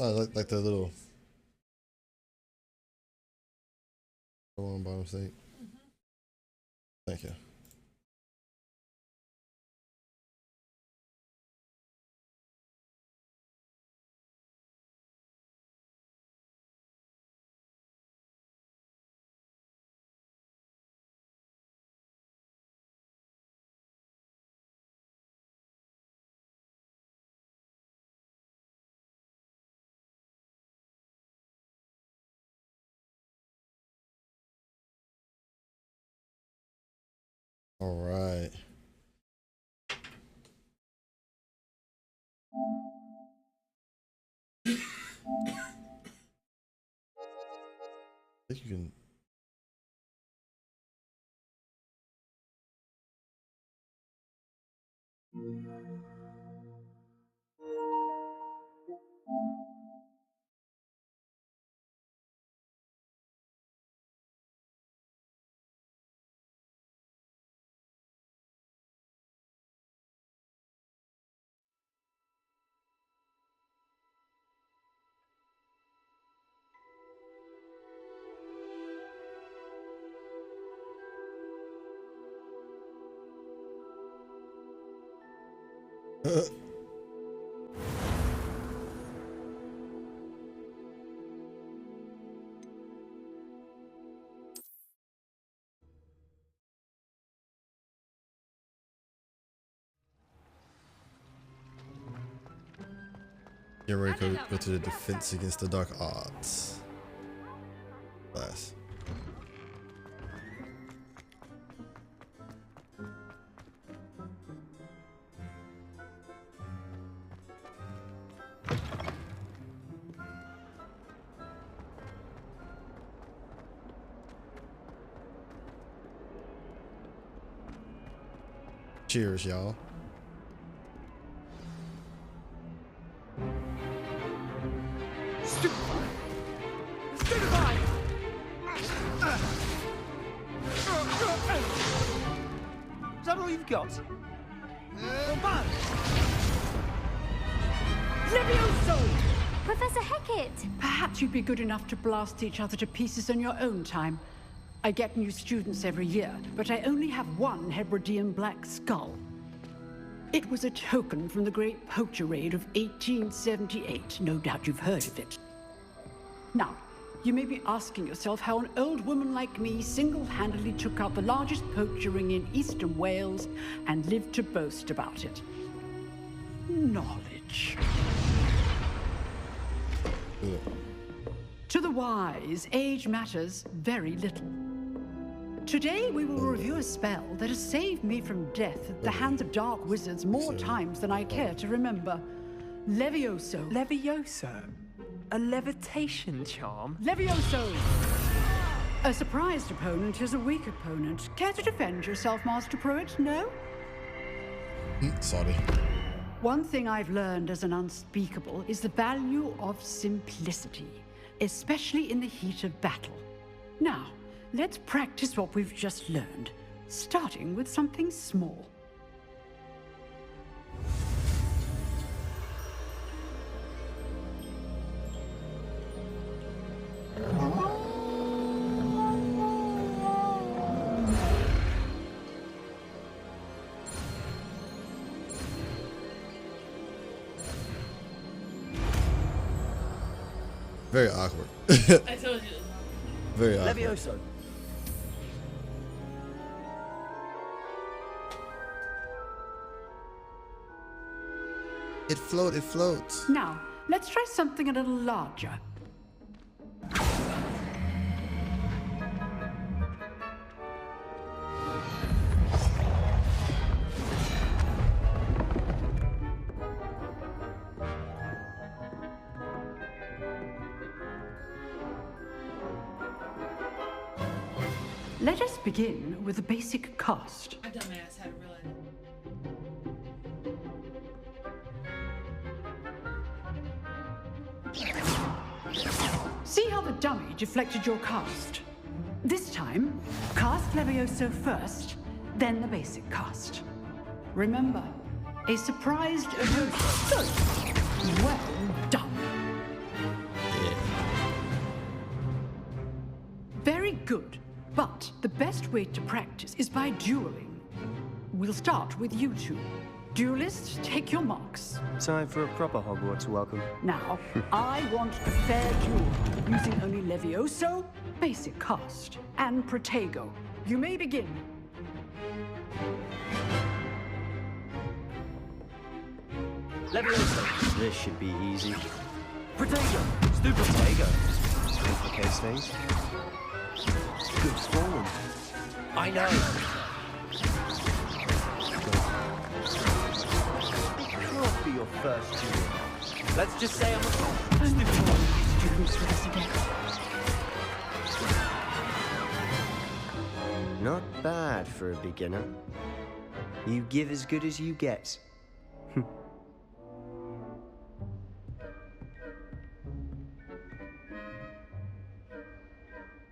Oh, like the little one by mistake. Thank you. All right. I think you can. Get ready to go to the defense against the dark arts class. Cheers, y'all. Is that all you've got? Levioso! Professor Hecat! Perhaps you'd be good enough to blast each other to pieces on your own time. I get new students every year, but I only have one Hebridean black skull. It was a token from the Great Poacher Raid of 1878. No doubt you've heard of it. Now, you may be asking yourself how an old woman like me single-handedly took out the largest poacher ring in eastern Wales and lived to boast about it. Knowledge. To the wise, age matters very little. Today we will review a spell that has saved me from death at the hands of dark wizards more times than I care to remember. Levioso. Levioso? A levitation charm? Levioso! A surprised opponent is a weak opponent. Care to defend yourself, Master Pruitt? No? Sorry. One thing I've learned as an unspeakable is the value of simplicity, especially in the heat of battle. Now, let's practice what we've just learned, starting with something small. Very awkward. I told you. Very awkward. Levioso. It floats. Now, let's try something a little larger. Let us begin with a basic cast. My dumb ass had to realize. See how the dummy deflected your cast? This time, cast Levioso first, then the basic cast. Remember, a surprised opponent. Good. Well done. good. But the best way to practice is by dueling. We'll start with you two. Duelists, take your marks. Time for a proper Hogwarts welcome. Now, I want a fair duel, using only Levioso, basic cast, and Protego. You may begin. Levioso. This should be easy. Protego. Stu Protego. Complicates things. Good form. I know. Can't be your first duel. Let's just say I'm a Students with us again. Not bad for a beginner. You give as good as you get.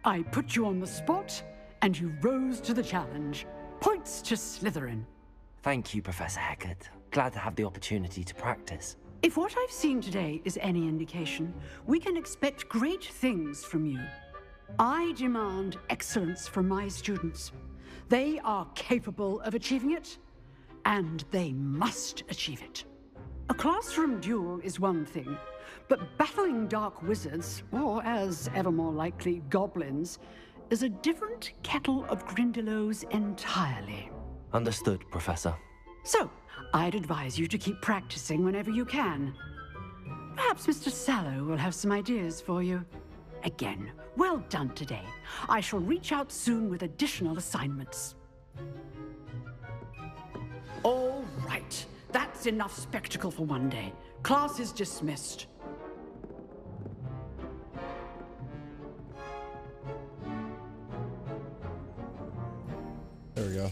I put you on the spot, and you rose to the challenge. Points to Slytherin. Thank you, Professor Hecat. Glad to have the opportunity to practice. If what I've seen today is any indication, we can expect great things from you. I demand excellence from my students. They are capable of achieving it, and they must achieve it. A classroom duel is one thing, but battling dark wizards, or as ever more likely, goblins, is a different kettle of Grindylows entirely. Understood, Professor. So, I'd advise you to keep practicing whenever you can. Perhaps Mr. Sallow will have some ideas for you. Again, well done today. I shall reach out soon with additional assignments. All right. That's enough spectacle for one day. Class is dismissed. There we go.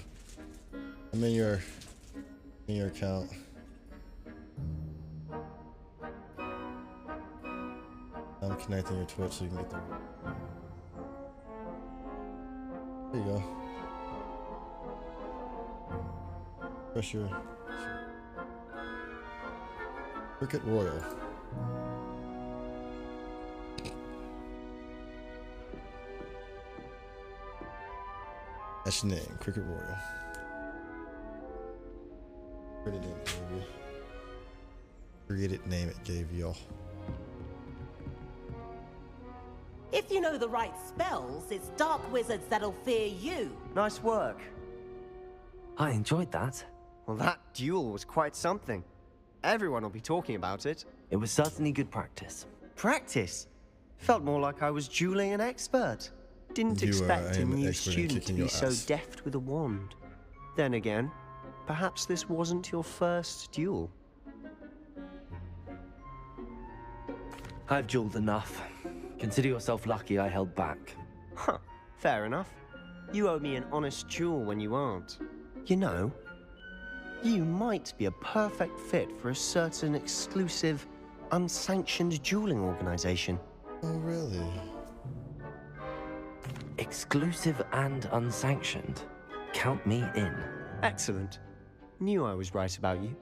I'm in your account. I'm connecting your Twitch so you can get the. There you go. Press your Cricket Royal. That's your name, Cricket Royal. Pretty name it gave you. Created name it gave y'all. If you know the right spells, it's dark wizards that'll fear you. Nice work. I enjoyed that. Well, that duel was quite something. Everyone will be talking about it. It was certainly good practice. Practice? Felt more like I was dueling an expert. Didn't You expect a an new expert in student to kicking be your so ass. deft with a wand. Then again, perhaps this wasn't your first duel. I've dueled enough. Consider yourself lucky I held back. Huh, fair enough. You owe me an honest duel when you aren't. You know, you might be a perfect fit for a certain exclusive, unsanctioned dueling organization. Oh, really? Exclusive and unsanctioned. Count me in. Excellent. Knew I was right about you.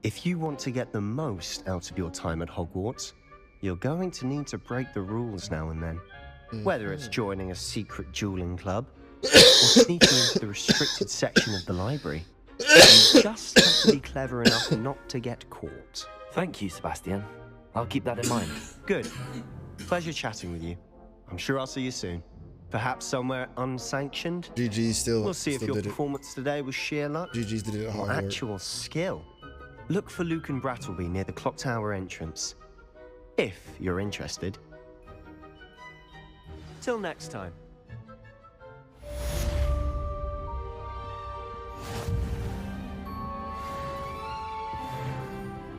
If you want to get the most out of your time at Hogwarts, you're going to need to break the rules now and then. Whether it's joining a secret dueling club, or sneaking into the restricted section of the library, you just have to be clever enough not to get caught. Thank you, Sebastian. I'll keep that in mind. Good. Pleasure chatting with you. I'm sure I'll see you soon. Perhaps somewhere unsanctioned. GG still. We'll see if still your did it. performance today was sheer luck GG's did it or hard work. actual skill. Look for Luke and Brattleby near the clock tower entrance. If you're interested. Till next time.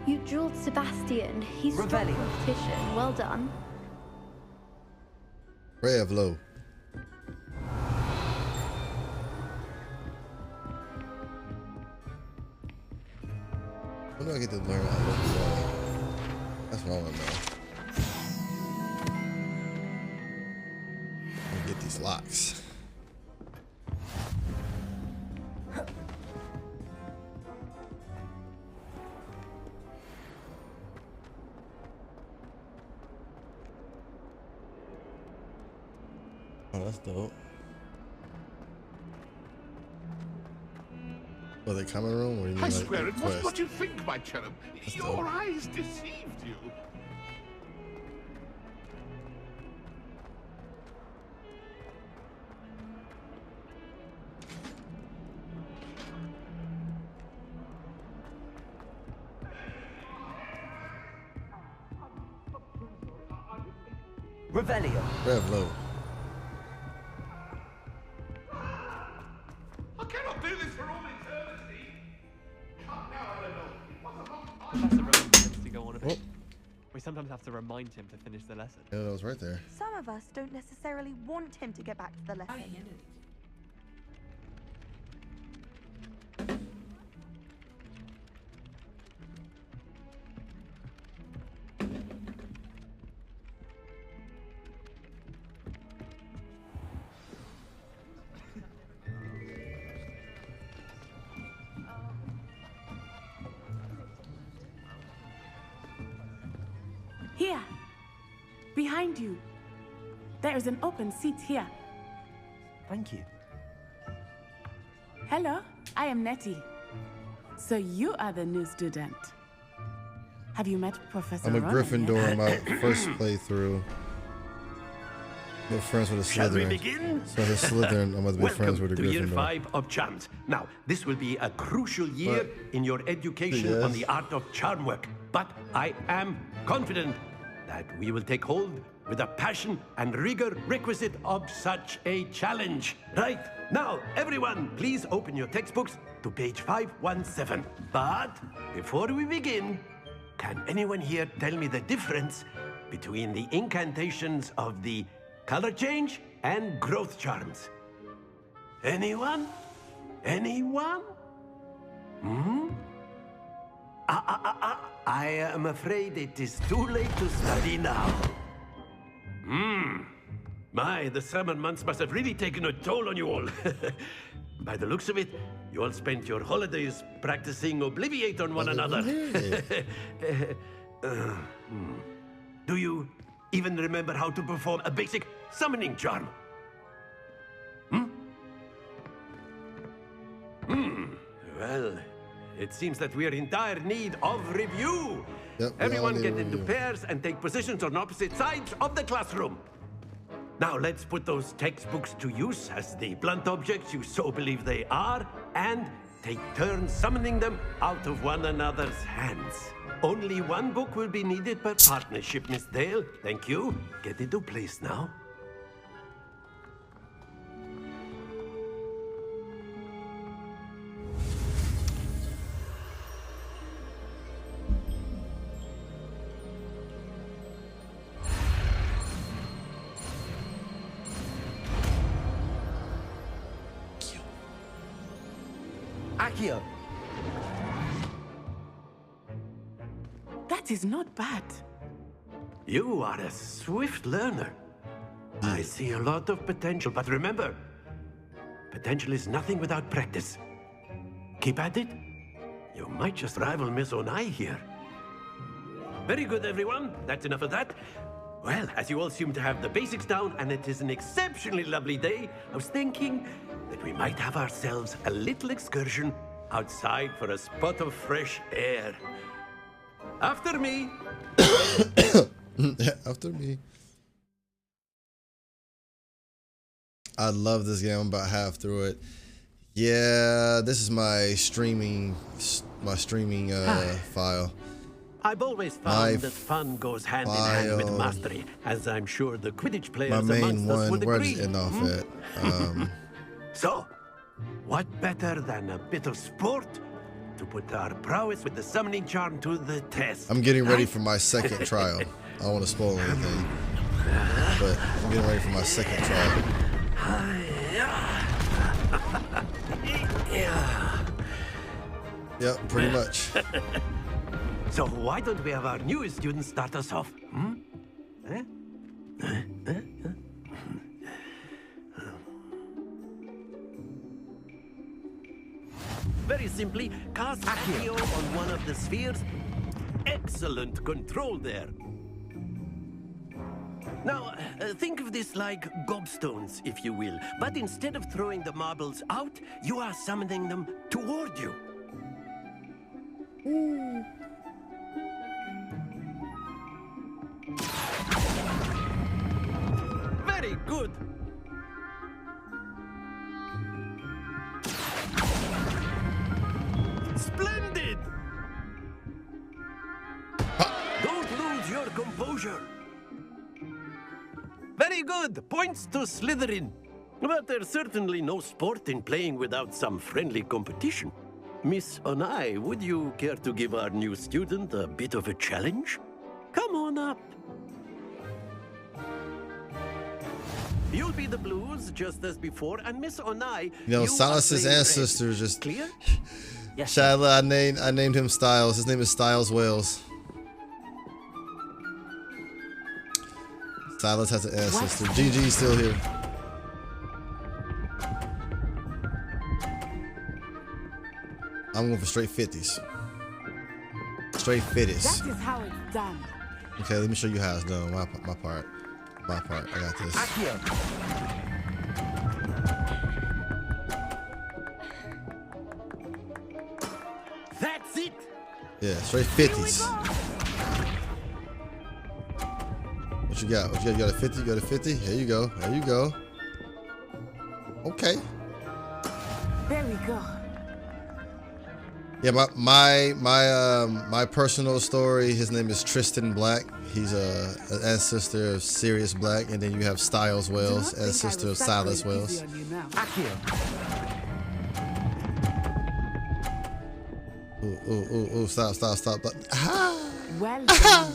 You dueled Sebastian. He's strong Revelio. competition. Well done. Ray of Low. When do I get to learn how to look at? That's what I want to know. Let me get these locks. Oh, that's dope. Oh, the common room? What do you mean, I like, swear it quest? wasn't what you think, my cherub. Your dope. eyes deceived you. Revelio. Rev low. I cannot do this for all eternity. Come now, I don't know. Professor Rowan tends to go on a Oh. bit. We sometimes have to remind him to finish the lesson. Yeah, that was right there. Some of us don't necessarily want him to get back to the lesson. Here, behind you. There is an open seat here. Thank you. Hello, I am Nettie. So you are the new student. Have you met Professor I'm a Rowan Gryffindor yet? in my first playthrough. No friends with a Shall we Slytherin. begin? So as a Slytherin, I'm about to be friends with a Welcome to year Gryffindor. 5 of charms. Now, this will be a crucial year in your education on the art of charm work. But I am confident that we will take hold with the passion and rigor requisite of such a challenge. Right, now, everyone, please open your textbooks to page 517. But before we begin, can anyone here tell me the difference between the incantations of the color change and growth charms? Anyone? Anyone? Hmm? I am afraid it is too late to study now. My, the summer months must have really taken a toll on you all. By the looks of it, you all spent your holidays practicing Obliviate on one another. Do you even remember how to perform a basic summoning charm? Well, it seems that we are in dire need of review. Yep, we all Everyone need get a into review. pairs and take positions on opposite sides of the classroom. Now let's put those textbooks to use as the blunt objects you so believe they are, and take turns summoning them out of one another's hands. Only one book will be needed per partnership, Miss Dale. Thank you. Get into place now. Accio. That is not bad. You are a swift learner. I see a lot of potential, but remember, potential is nothing without practice. Keep at it. You might just rival Miss Onai here. Very good, everyone. That's enough of that. Well, as you all seem to have the basics down, and it is an exceptionally lovely day, I was thinking that we might have ourselves a little excursion outside for a spot of fresh air. After me. After me. I love this game. I'm about half through it. Yeah, this is my streaming file. I've always found that fun goes hand in hand with mastery, as I'm sure the Quidditch players My main amongst us one. would Where agree. does it end off at? So, what better than a bit of sport to put our prowess with the summoning charm to the test? I'm getting ready for my second trial. I don't want to spoil anything, but I'm getting ready for my second trial. Yep, pretty much. So why don't we have our newest student start us off? Very simply, cast Accio on one of the spheres. Excellent control there. Now, think of this like gobstones, if you will. But instead of throwing the marbles out, you are summoning them toward you. Very good. Splendid! Don't lose your composure. Very good. Points to Slytherin. But there's certainly no sport in playing without some friendly competition. Miss Onai, would you care to give our new student a bit of a challenge? Come on up. You'll be the blues just as before, and Miss Onai. You know, Silas's ancestor just. Clear? Yes. Shadla, I named him Styles. His name is Styles Wales. Silas has an ancestor. GG's still here. I'm going for straight 50s. Straight 50s. That is how it's done. Okay, let me show you how it's done. My part. My part. I got this. Accio. That's it. Yeah, straight 50s. What you got? What you got? You got a 50? You got a 50? Here you go. There you go. Okay. There we go. Yeah, my personal story. His name is Tristan Black. He's an ancestor of Sirius Black, and then you have Styles Wales, ancestor of Silas Wales. Accio. Ooh, stop. Ah! Well done.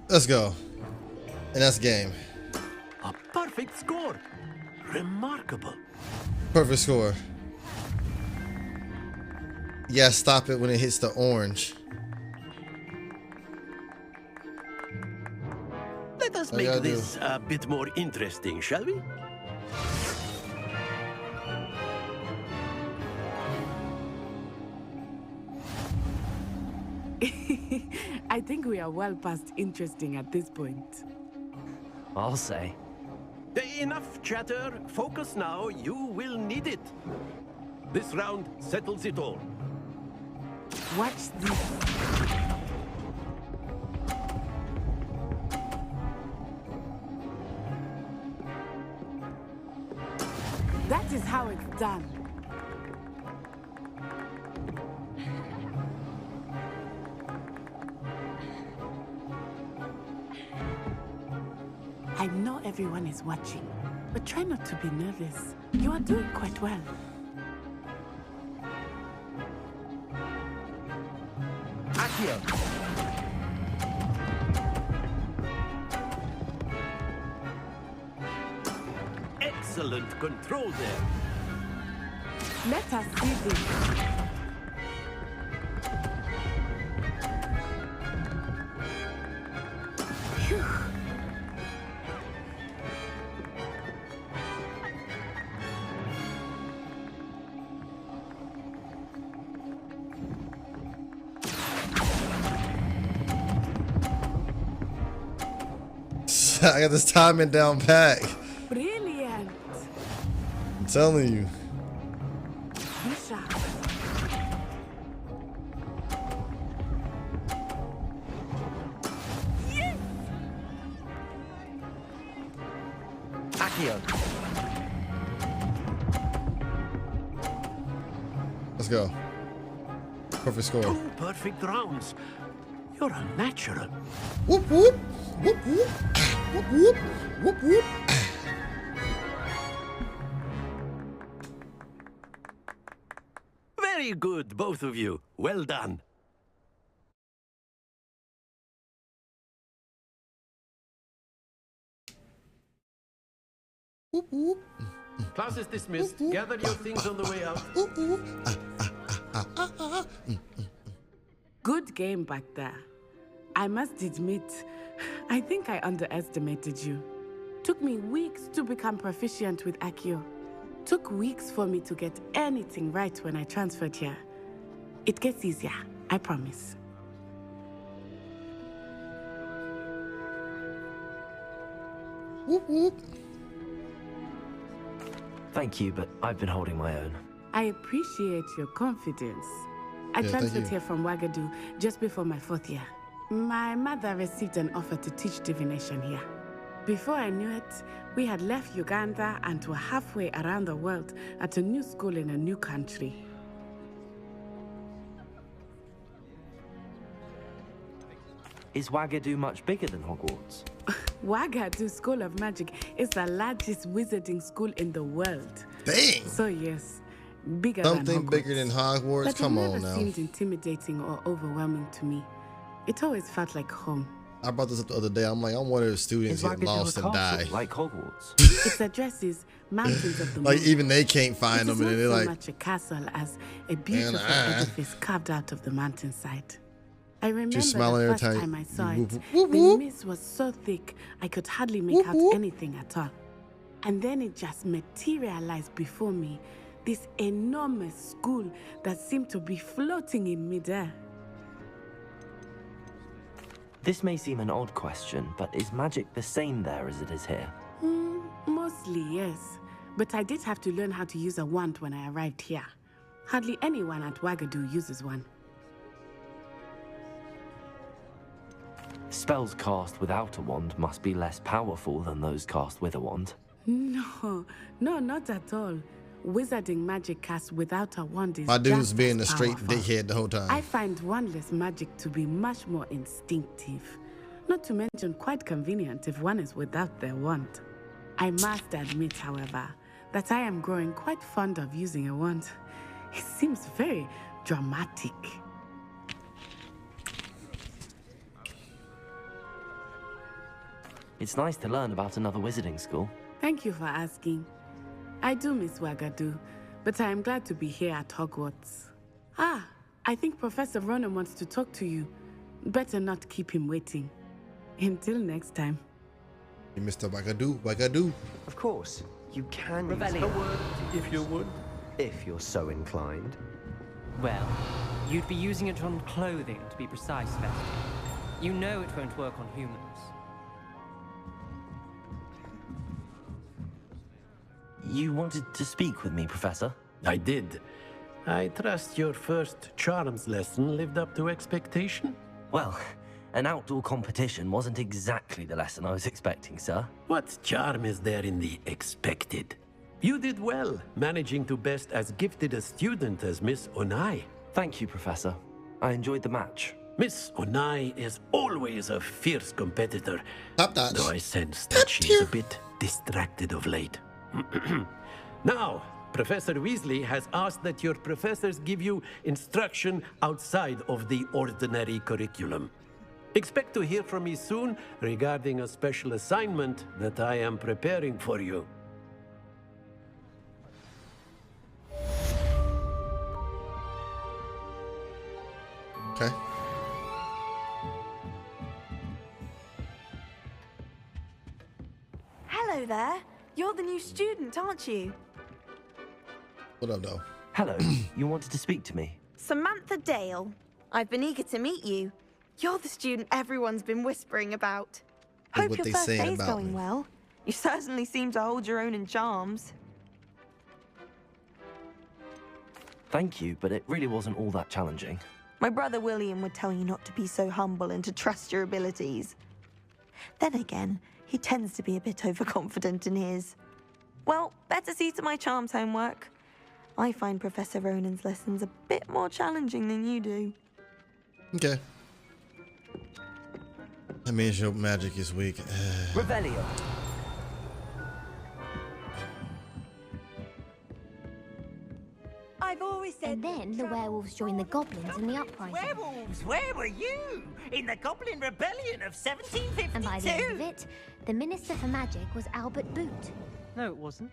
Let's go. And that's game. A perfect score. Remarkable. Perfect score. Yeah, stop it when it hits the orange. Let us make this a bit more interesting, shall we? I think we are well past interesting at this point. I'll say. Enough chatter. Focus now. You will need it. This round settles it all. Watch this. That is how it's done. I know everyone is watching, but try not to be nervous. You are doing quite well. Accio. Excellent control there. Let us see this. Phew. I got this timing down pat. Brilliant. I'm telling you. Be sharp. Yes. Accio. Let's go. Perfect score. 2 perfect rounds. You're a natural. Whoop whoop. Whoop whoop. Whoop whoop. Whoop whoop. Very good, both of you. Well done. Whoop whoop. Class is dismissed. Gather your things on the way out. Good game back there. I must admit, I think I underestimated you. Took me weeks to become proficient with Accio. Took weeks for me to get anything right when I transferred here. It gets easier, I promise. Whoop whoop. Thank you, but I've been holding my own. I appreciate your confidence. I transferred here from LoccdWolf just before my 4th year. My mother received an offer to teach divination here. Before I knew it, we had left Uganda and were halfway around the world at a new school in a new country. Is LoccdWolf much bigger than Hogwarts? LoccdWolf School of Magic is the largest wizarding school in the world. Dang! So yes, bigger Something than Hogwarts. bigger than Hogwarts? But Come it on never now. seemed intimidating or overwhelming to me. It always felt like home. I brought this up the other day. I'm like, I'm one of the students get lost and die. Like Hogwarts? Its address is Mountains of the Moon. Like even they can't find them, and they're It's not like, so much a castle as a beautiful edifice carved out of the mountainside. I remember smiling the every first time. time I saw it, Whoop, whoop, the whoop. mist was so thick I could hardly make Whoop, out whoop. anything at all. And then it just materialized before me, this enormous school that seemed to be floating in midair. This may seem an odd question, but is magic the same there as it is here? Mostly, yes. But I did have to learn how to use a wand when I arrived here. Hardly anyone at LoccdWolf uses one. Spells cast without a wand must be less powerful than those cast with a wand. No, not at all. Wizarding magic cast without a wand is my dude's just being a as straight powerful. dickhead the whole I time. find wandless magic to be much more instinctive. Not to mention quite convenient if one is without their wand. I must admit, however, that I am growing quite fond of using a wand. It seems very dramatic. It's nice to learn about another wizarding school. Thank you for asking. I do miss LoccdWolf, but I am glad to be here at Hogwarts. Ah, I think Professor Ronan wants to talk to you. Better not keep him waiting. Until next time. Hey, Mr. Wagadoo. Of course, you can use Revelio. a word if you would, if you're so inclined. Well, you'd be using it on clothing, to be precise, Sebastian. You know it won't work on humans. You wanted to speak with me, Professor? I did. I trust your first charms lesson lived up to expectation? Well, an outdoor competition wasn't exactly the lesson I was expecting, sir. What charm is there in the expected? You did well, managing to best as gifted a student as Miss Onai. Thank you, Professor. I enjoyed the match. Miss Onai is always a fierce competitor, Stop that. though I sense that she is a bit distracted of late. Now, Professor Weasley has asked that your professors give you instruction outside of the ordinary curriculum. Expect to hear from me soon regarding a special assignment that I am preparing for you. Okay. Hello there. You're the new student, aren't you? What up, though? Hello, you wanted to speak to me? Samantha Dale. I've been eager to meet you. You're the student everyone's been whispering about. Look Hope what your they first saying day's about going me. well. You certainly seem to hold your own in charms. Thank you, but it really wasn't all that challenging. My brother William would tell you not to be so humble and to trust your abilities. Then again, he tends to be a bit overconfident in his. Well, better see to my charms homework. I find Professor Ronan's lessons a bit more challenging than you do. Okay. That means your magic is weak. Revelio. I've always said. And then the werewolves joined the goblins in the uprising. Werewolves, where were you? In the Goblin Rebellion of 1752? And by the end of it, the Minister for Magic was Albert Boot. No, it wasn't.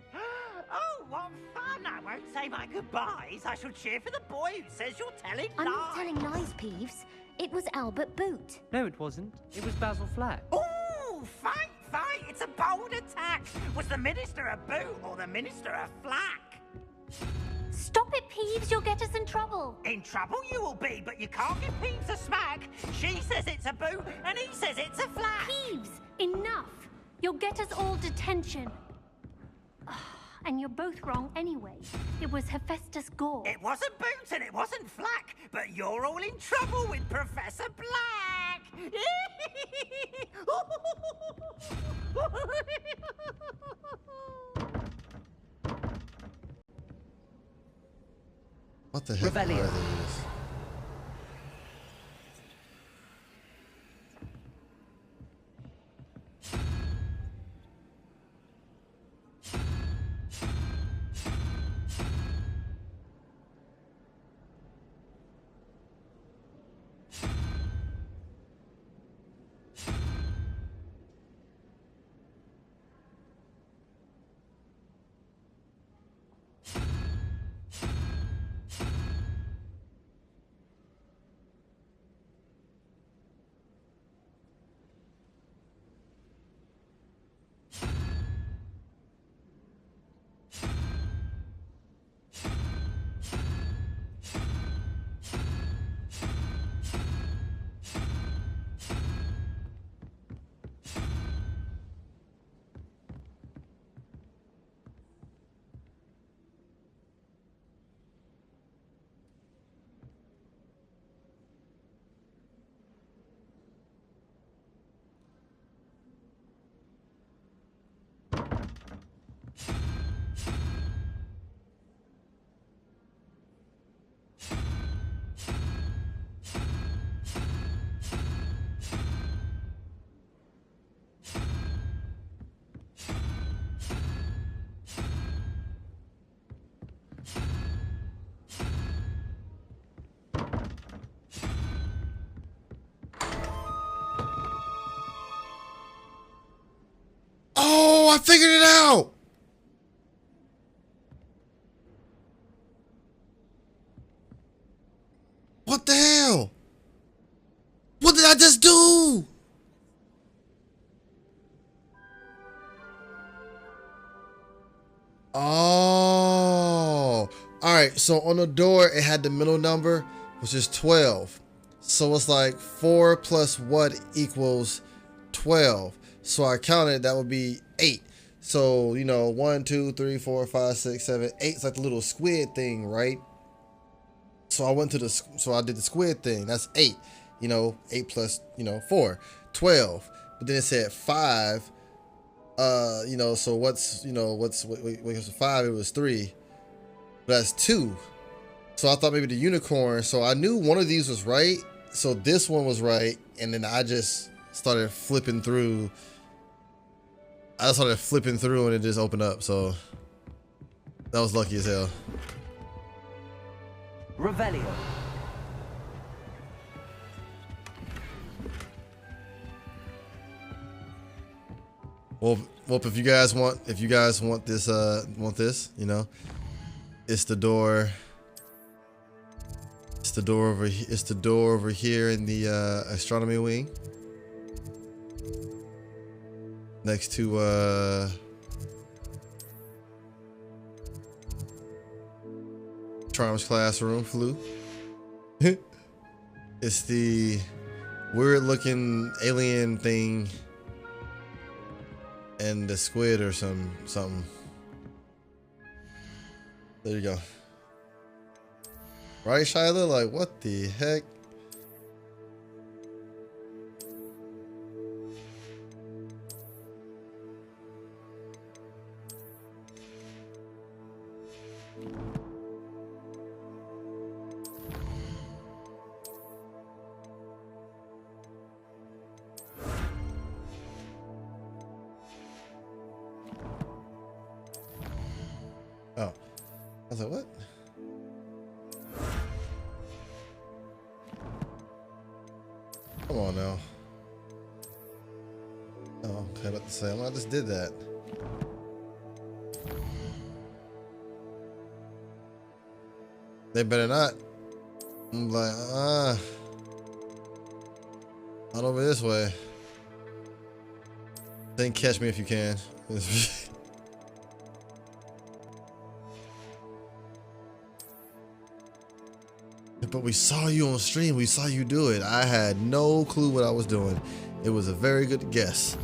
Oh, what fun! I won't say my goodbyes. I shall cheer for the boy who says you're telling I'm lies. not telling lies, Peeves. It was Albert Boot. No, it wasn't. It was Basil Flack. Ooh, fight! It's a bold attack. Was the Minister a boot or the Minister a flack? Stop it, Peeves. You'll get us in trouble. In trouble you will be, but you can't give Peeves a smack. She says it's a boot and he says it's a flack. Peeves, enough. You'll get us all detention. And you're both wrong anyway. It was Hephaestus Gore. It wasn't boot and it wasn't flack, but you're all in trouble with Professor Black. What the heck are these? Oh, I figured it out. What the hell? What did I just do? Oh, all right. So on the door, it had the middle number, which is 12. So it's like 4 plus what equals 12. So I counted, that would be 8. So, you know, 1, 2, 3, 4, 5, 6, 7, 8. It's like the little squid thing, right? So I went to the, so I did the squid thing. That's 8. You know, 8 plus, 4, 12. But then it said 5. So what's 5? It was 3. But that's 2. So I thought maybe the unicorn. So I knew one of these was right. So this one was right. And then I just started flipping through. I started flipping through and it just opened up. So that was lucky as hell. Revelio. Well, if you guys want this, it's the door. It's the door over here in the astronomy wing. Next to Charm's classroom, Flu. It's the weird looking alien thing and the squid or something. There you go. Right, Shyla? Like, what the heck? Oh, I was like, what? Come on now. Oh, okay, about to say, I just did that. They better not. I'm like, Not over this way. Then catch me if you can. But we saw you on stream. We saw you do it. I had no clue what I was doing. It was a very good guess.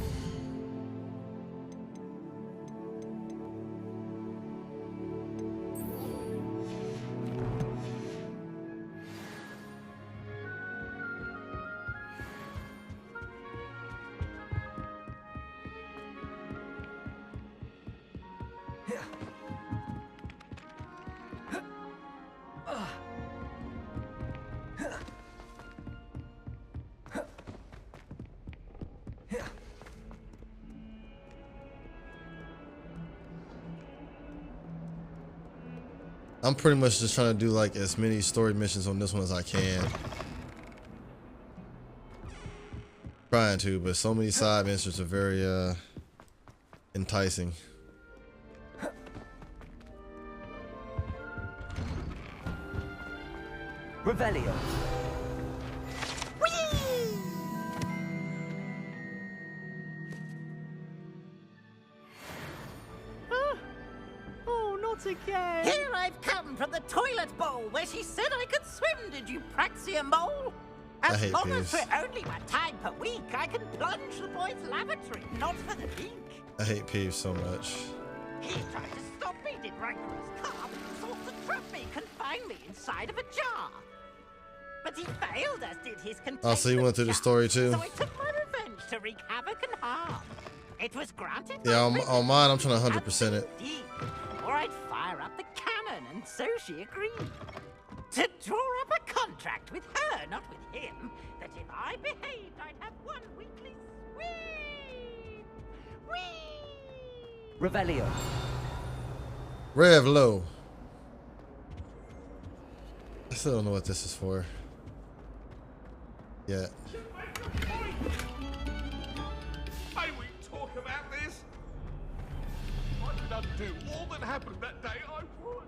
I'm pretty much just trying to do like as many story missions on this one as I can. Trying to, but so many side missions are very enticing. Revelio. Oh, not again! Here I've come from the toilet bowl where she said I could swim, did you praxia mole? As long as we're only one time per week, I can plunge the boys' lavatory, not for the pink. I hate Peeves so much. He tried to stop me, did Ragnar's carp, sought to trap me, confine me inside of a jar. But he failed, as did his containment. Oh, so you went through the story too? So I took my revenge to wreak havoc and harm. It was granted. Yeah, on mine, I'm trying to 100% it. Or I'd fire up the cannon, and so she agreed. To draw up a contract with her, not with him, that if I behaved, I'd have one weekly sweep. Whee! Revelio. Rev low. I still don't know what this is for. Yeah. May we talk about this? If I could undo all that happened that day, I would.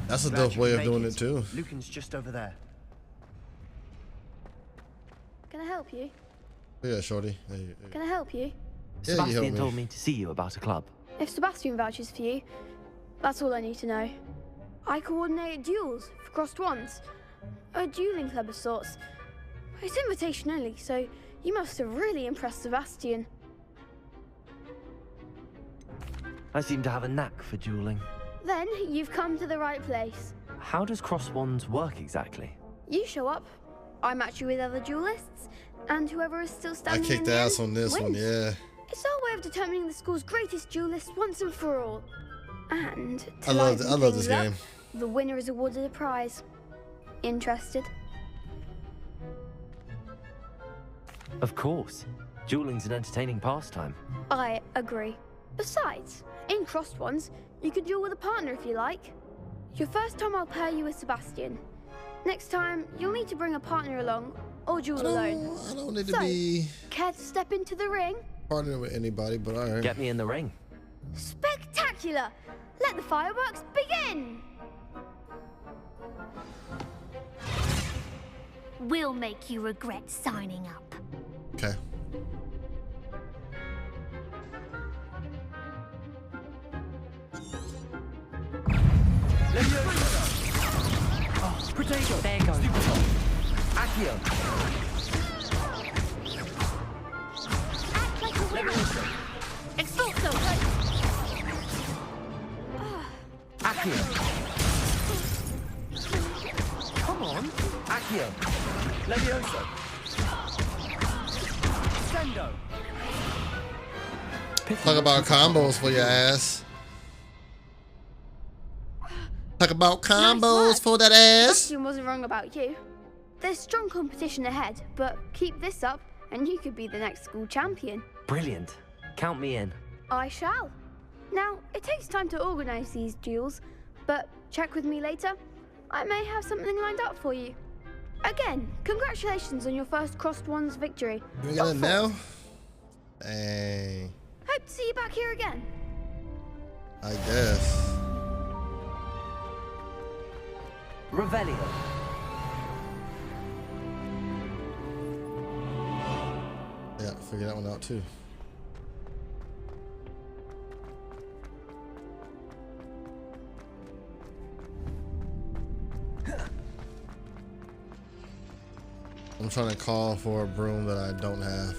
That's a dope way of doing it too. Lucan's just over there. Can I help you? Yeah, shorty. Can I help you? Yeah, Sebastian told me to see you about a club. If Sebastian vouches for you, that's all I need to know. I coordinate duels for crossed ones. A dueling club of sorts. It's invitation only, so you must have really impressed Sebastian. I seem to have a knack for dueling. Then you've come to the right place. How does cross wands work exactly? You show up, I match you with other duelists, and whoever is still I standing kicked in the the ass end on this one, wins. yeah. It's our way of determining the school's greatest duelist once and for all. And to I love liven this things up, game. the winner is awarded a prize. Interested? Of course. Dueling's an entertaining pastime. I agree. Besides, in crossed ones, you can duel with a partner if you like. Your first time I'll pair you with Sebastian. Next time, you'll need to bring a partner along, or duel alone. I don't need to be care to step into the ring? partnering with anybody, but alright. Get me in the ring. Spectacular! Let the fireworks begin! We'll make you regret signing up. Okay. Oh, potato. There goes. Accio. Act like a winner. Expulso. Accio. Come on. Accio. Levioso. Sendo. Talk about combos for your ass. Talk about combos for that ass. Sebastian wasn't wrong about you. There's strong competition ahead, but keep this up and you could be the next school champion. Brilliant. Count me in. I shall. Now, it takes time to organise these duels, but check with me later. I may have something lined up for you. Again, congratulations on your first crossed ones victory. You got it now? Dang. Hope to see you back here again. I guess. Revelio. Yeah, figure that one out too. I'm trying to call for a broom that I don't have.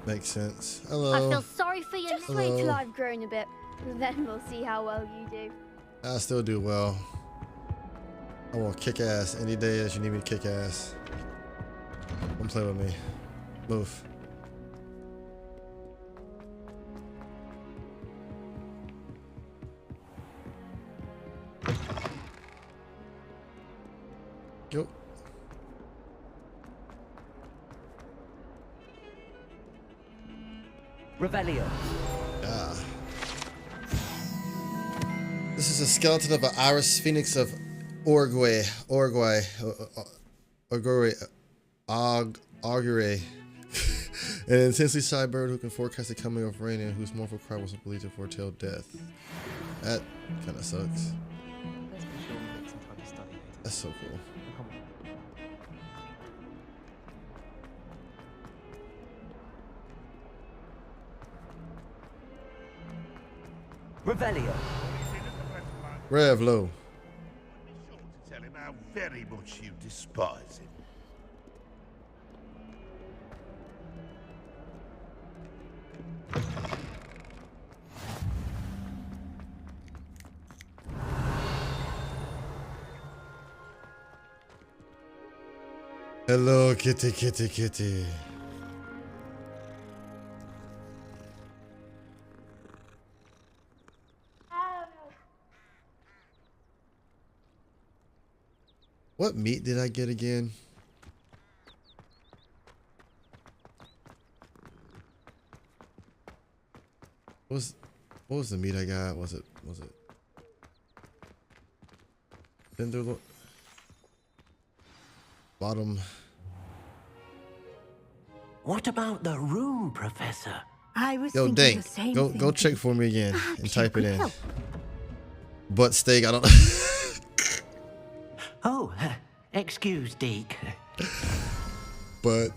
Makes sense. Hello. I feel sorry for you. Just wait till Hello. I've grown a bit. Then we'll see how well you do. I still do well. I will kick ass any day that you need me to kick ass. Don't play with me. Move. Yo. Revelio. Ah. This is a skeleton of an Iris Phoenix of Augury. An intensely shy bird who can forecast the coming of rain and whose mournful cry was believed to foretell death. That kind of sucks. That's so cool. Revelio. Rev low. Tell him how very much you despise him. Hello, kitty, kitty, kitty. What meat did I get again? What was the meat I got? Was it Tenderloin? Bottom. What about the room, Professor? I was Yo, thinking Dink, the same go thing. check for me again and Perhaps type you it could in. help. Butt steak. I don't. Oh, excuse, Deke. Butt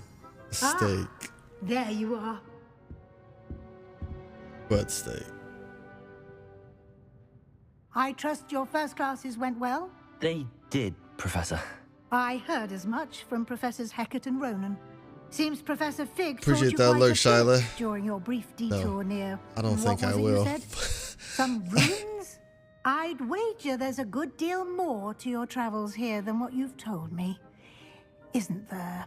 steak. There you are. Butt steak. I trust your first classes went well? They did, Professor. I heard as much from Professors Hecat and Ronan. Seems Professor Fig Appreciate taught you that quite look, a bit Shyla. during your brief detour near. I don't what think I was it will. You said? Some ruins? I'd wager there's a good deal more to your travels here than what you've told me. Isn't there?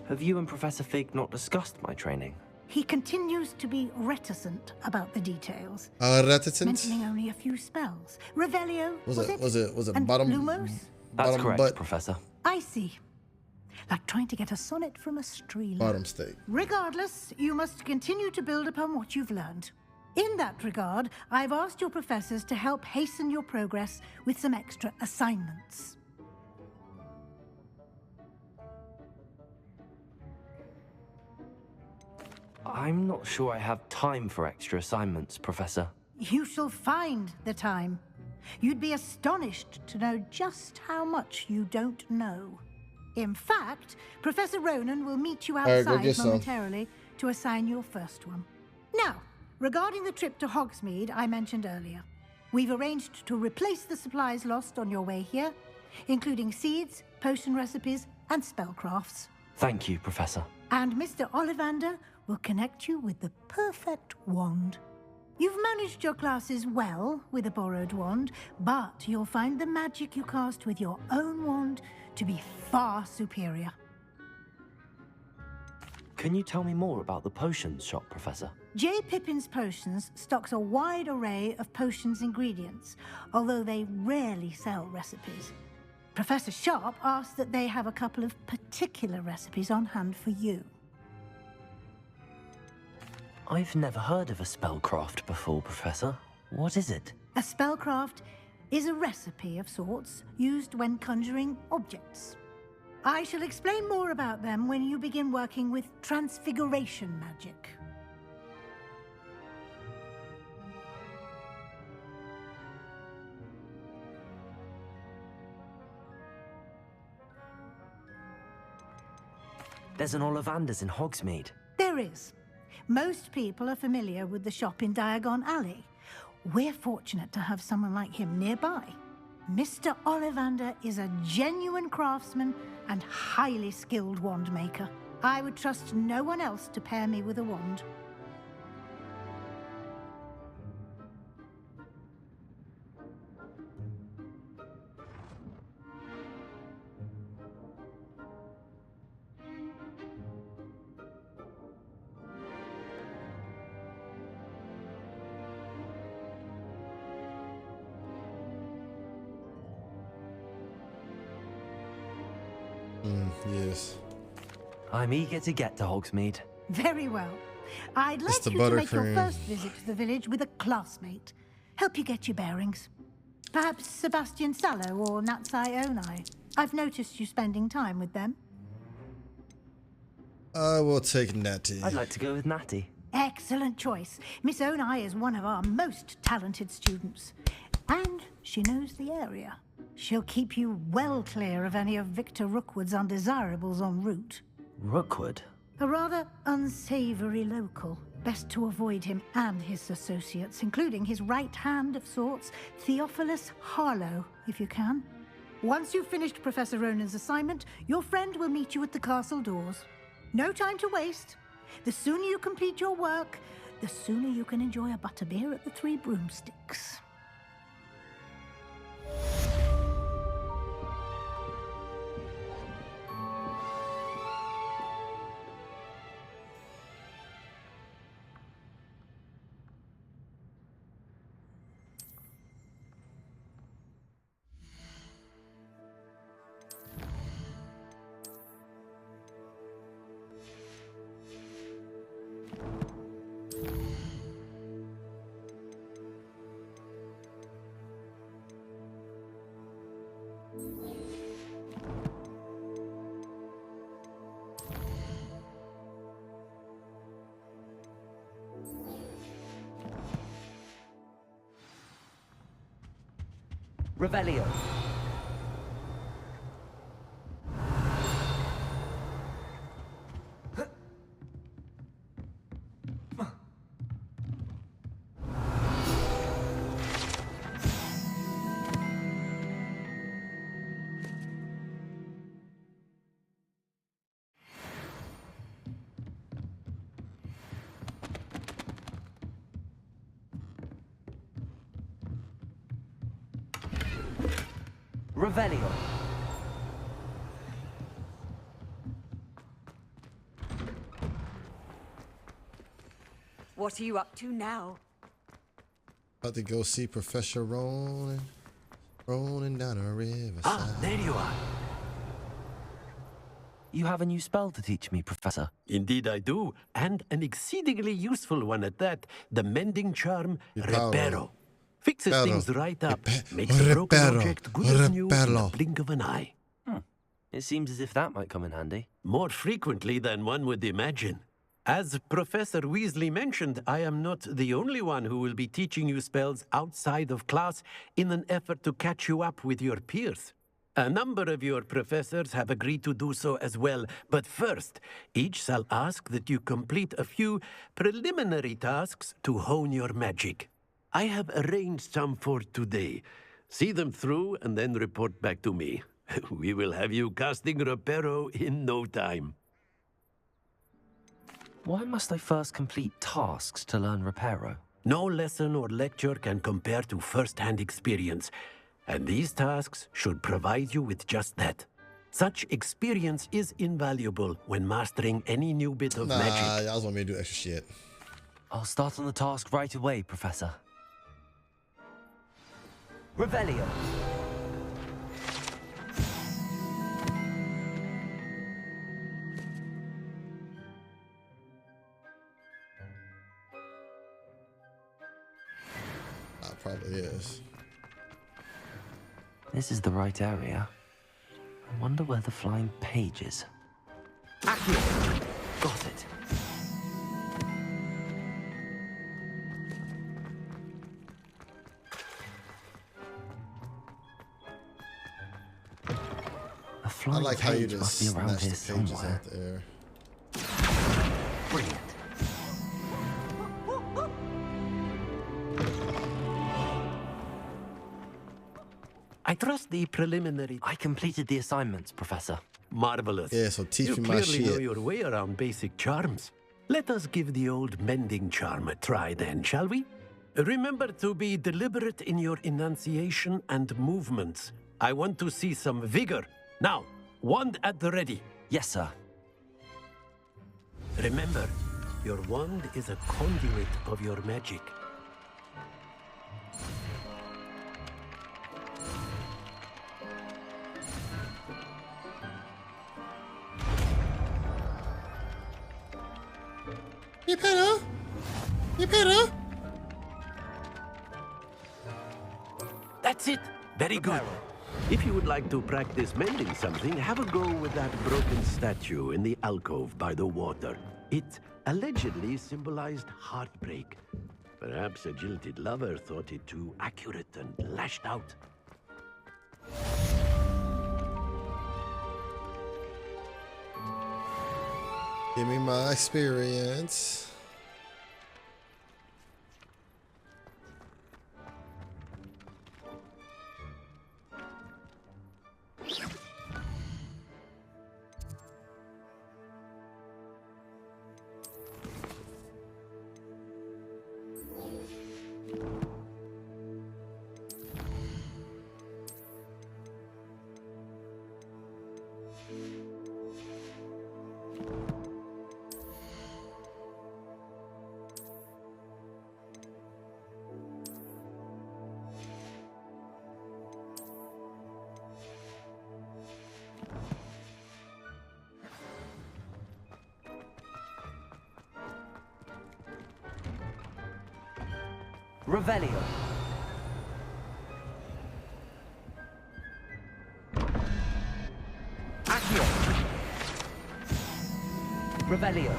Have you and Professor Fig not discussed my training? He continues to be reticent about the details. Reticent? Mentioning only a few spells. Revelio, Was it and bottom? Lumos? That's Bottom correct, butt. Professor. I see. Like trying to get a sonnet from a streeler. Bottom steak. Regardless, you must continue to build upon what you've learned. In that regard, I've asked your professors to help hasten your progress with some extra assignments. I'm not sure I have time for extra assignments, Professor. You shall find the time. You'd be astonished to know just how much you don't know. In fact, Professor Ronan will meet you All right, go outside get some. momentarily to assign your first one. Now, regarding the trip to Hogsmeade I mentioned earlier, we've arranged to replace the supplies lost on your way here, including seeds, potion recipes, and spellcrafts. Thank you, Professor. And Mr. Ollivander will connect you with the perfect wand. You've managed your classes well with a borrowed wand, but you'll find the magic you cast with your own wand to be far superior. Can you tell me more about the potions shop, Professor? J. Pippin's Potions stocks a wide array of potions ingredients, although they rarely sell recipes. Professor Sharp asked that they have a couple of particular recipes on hand for you. I've never heard of a spellcraft before, Professor. What is it? A spellcraft is a recipe of sorts used when conjuring objects. I shall explain more about them when you begin working with transfiguration magic. There's an Ollivander's in Hogsmeade. There is. Most people are familiar with the shop in Diagon Alley. We're fortunate to have someone like him nearby. Mr. Ollivander is a genuine craftsman and highly skilled wand maker. I would trust no one else to pair me with a wand. Yes. I'm eager to get to Hogsmeade. Very well. I'd like the you to make your buttercream. first visit to the village with a classmate. Help you get your bearings. Perhaps Sebastian Sallow or Natsai Onai. I've noticed you spending time with them. I will take Natty. I'd like to go with Natty. Excellent choice. Miss Onai is one of our most talented students. And she knows the area. She'll keep you well clear of any of Victor Rookwood's undesirables en route. Rookwood? A rather unsavory local. Best to avoid him and his associates, including his right hand of sorts, Theophilus Harlow, if you can. Once you've finished Professor Ronan's assignment, your friend will meet you at the castle doors. No time to waste. The sooner you complete your work, the sooner you can enjoy a butterbeer at the Three Broomsticks. Revelio. Revelio. What are you up to now? About to go see Professor Ronan. Ronan down a riverside. Ah, there you are. You have a new spell to teach me, Professor. Indeed I do, and an exceedingly useful one at that. The mending charm, Reparo. Fixes things right up, makes a broken object good as new in the blink of an eye. It seems as if that might come in handy. More frequently than one would imagine. As Professor Weasley mentioned, I am not the only one who will be teaching you spells outside of class in an effort to catch you up with your peers. A number of your professors have agreed to do so as well, but first, each shall ask that you complete a few preliminary tasks to hone your magic. I have arranged some for today. See them through and then report back to me. We will have you casting Reparo in no time. Why must I first complete tasks to learn Reparo? No lesson or lecture can compare to first-hand experience, and these tasks should provide you with just that. Such experience is invaluable when mastering any new bit of magic. Y'all want me to do extra shit. I'll start on the task right away, Professor. Revelio. probably is. This is the right area. I wonder where the flying page is. Accio! Got it. A flying I like how you page just must be around snatch here the pages somewhere. out there. Brilliant. I trust the preliminary. I completed the assignments, Professor. Marvelous. Yeah, so teach you me my clearly know shit. your way around basic charms. Let us give the old mending charm a try then, shall we? Remember to be deliberate in your enunciation and movements. I want to see some vigor. Now, wand at the ready. Yes, sir. Remember, your wand is a conduit of your magic. You better. You better. That's it. Very good. If you would like to practice mending something, have a go with that broken statue in the alcove by the water. It allegedly symbolized heartbreak. Perhaps a jilted lover thought it too accurate and lashed out. Give me my experience. Revelio. Accio. Revelio.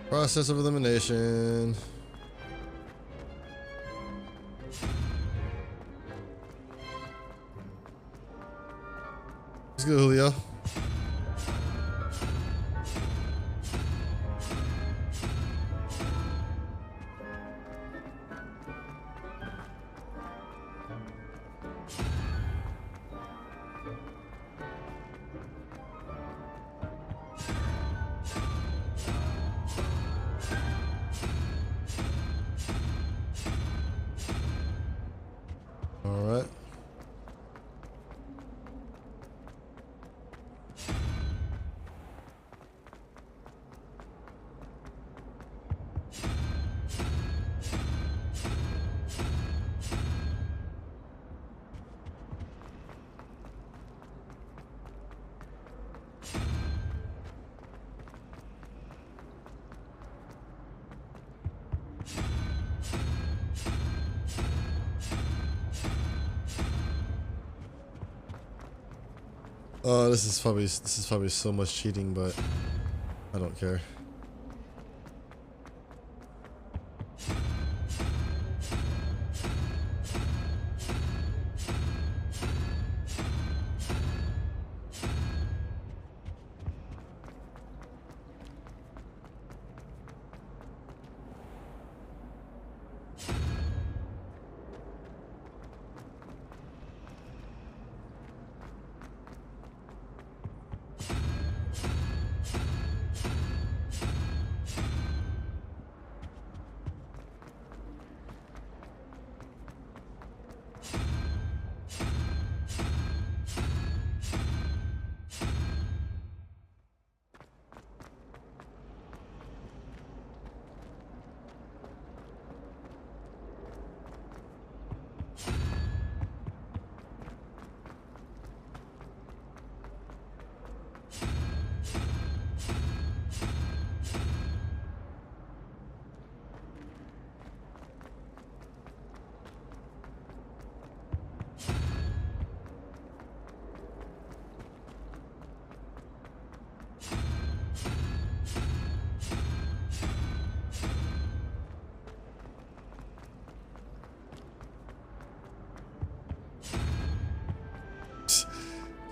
Process of elimination. Let's go, Julio. All right. This is probably so much cheating, but I don't care.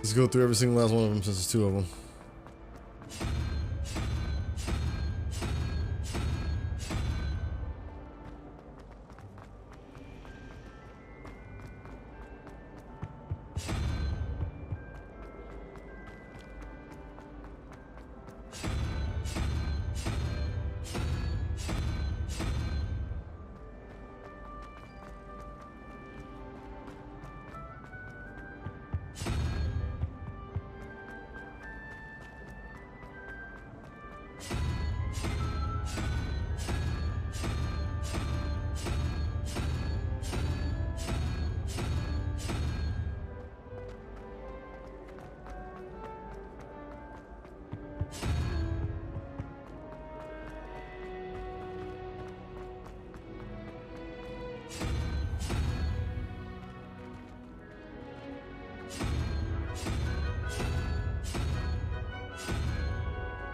Let's go through every single last one of them since there's two of them.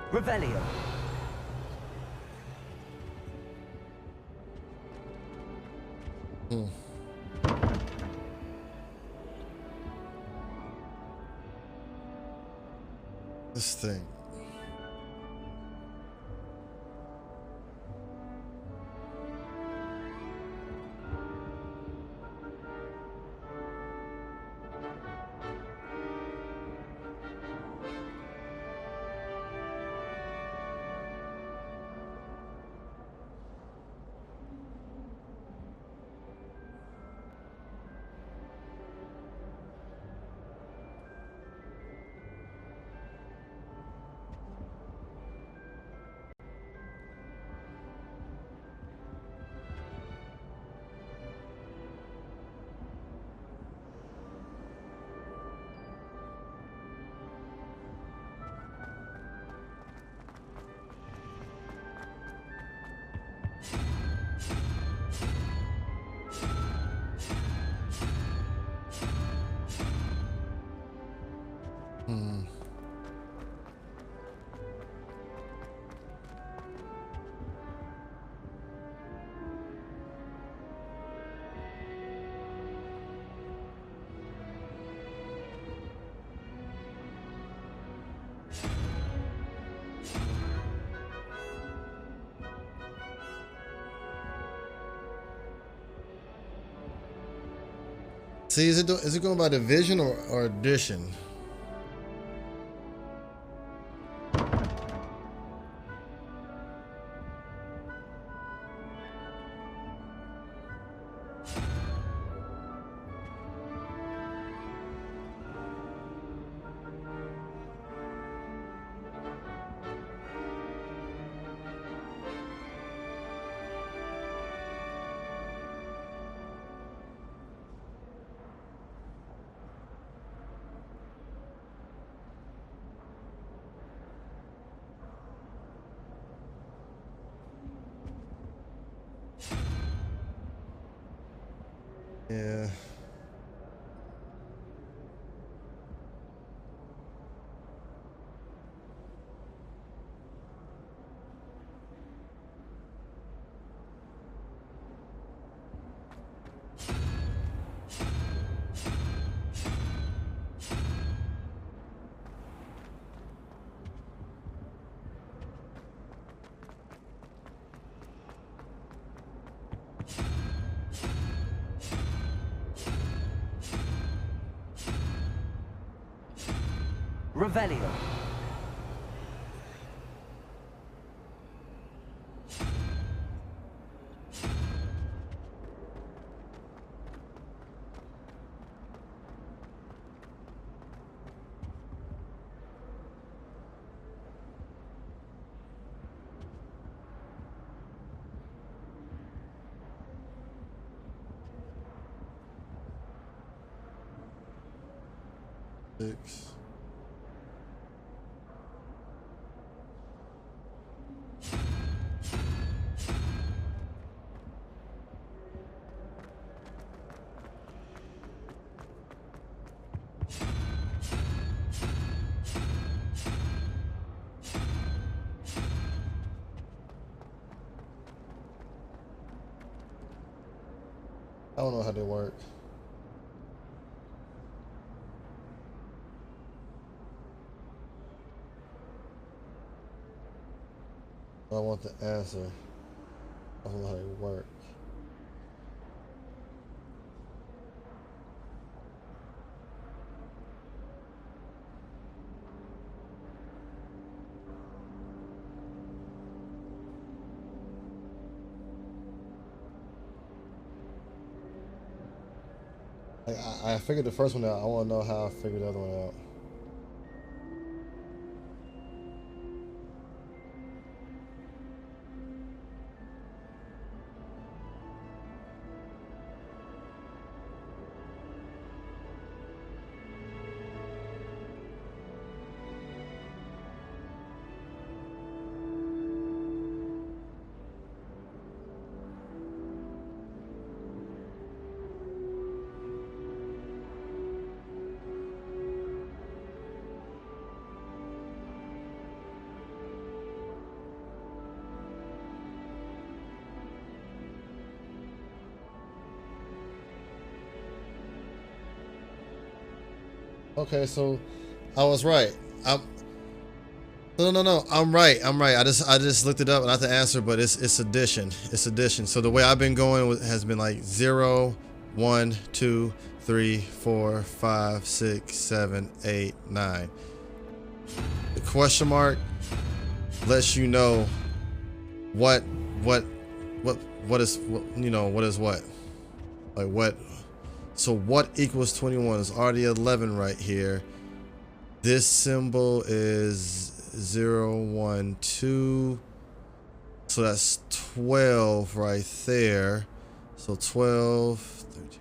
Revelio. This thing. See, is it going by division or addition? Yeah. Revelio. Six. I don't know how they work. I want the answer. I don't know how they work. I figured the first one out. I want to know how I figured the other one out. Okay, so I was right. No. I'm right. I just looked it up and not the answer, but it's addition. It's addition. So the way I've been going has been like 0, 1, 2, 3, 4, 5, 6, 7, 8, 9. The question mark lets you know what is what. Like what. So what equals 21 is already 11 right here. This symbol is 0, 1, 2. So that's 12 right there. So 12, 13.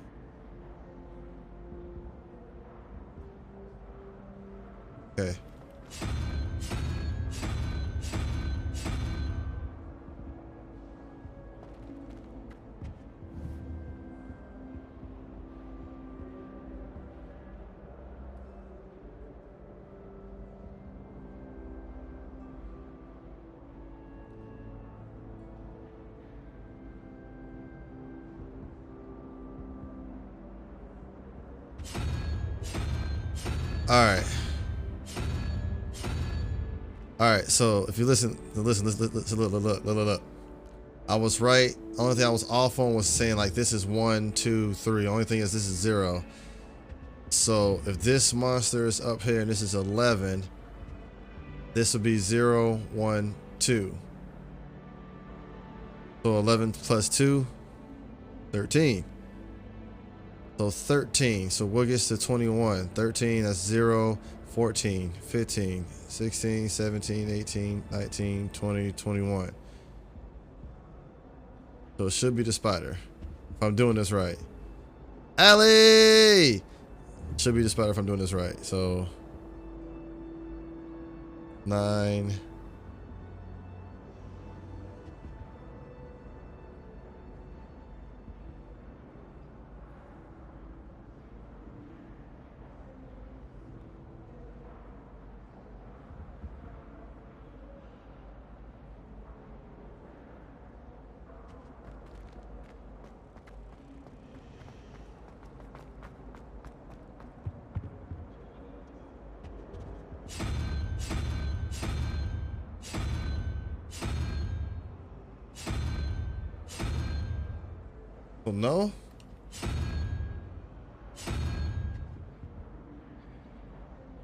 Okay. All right. So if you listen, look. I was right. Only thing I was off on was saying like this is 1, 2, 3. Only thing is this is 0. So if this monster is up here and this is 11, this would be 0, 1, 2. So 11 plus 2, 13. So 13. So what gets to 21? 13, that's 0, 14, 15, 16, 17, 18, 19, 20, 21. So it should be the spider. If I'm doing this right. Allie! Should be the spider if I'm doing this right. So 9. Well, no.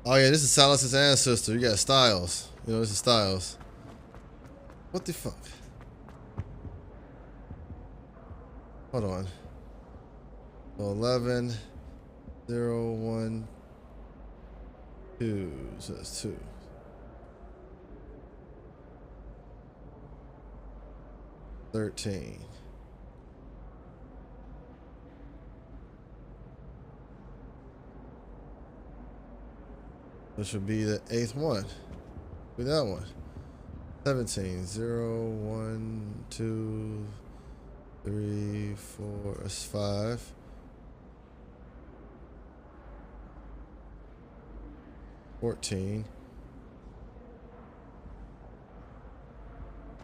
Oh yeah, this is Silas's ancestor. You got Styles. You know, this is Styles. What the fuck? Hold on. So 11, 0, 1, 2. So that's 2. 13. Which would be the 8th one. Be that one. 17. 0, 1, 2, 3, 4. That's 5. 14.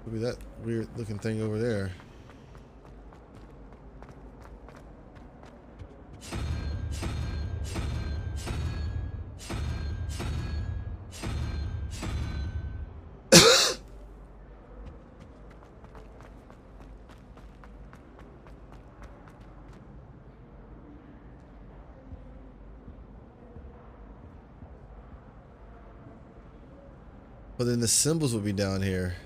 Would be that weird looking thing over there. But then the symbols would be down here.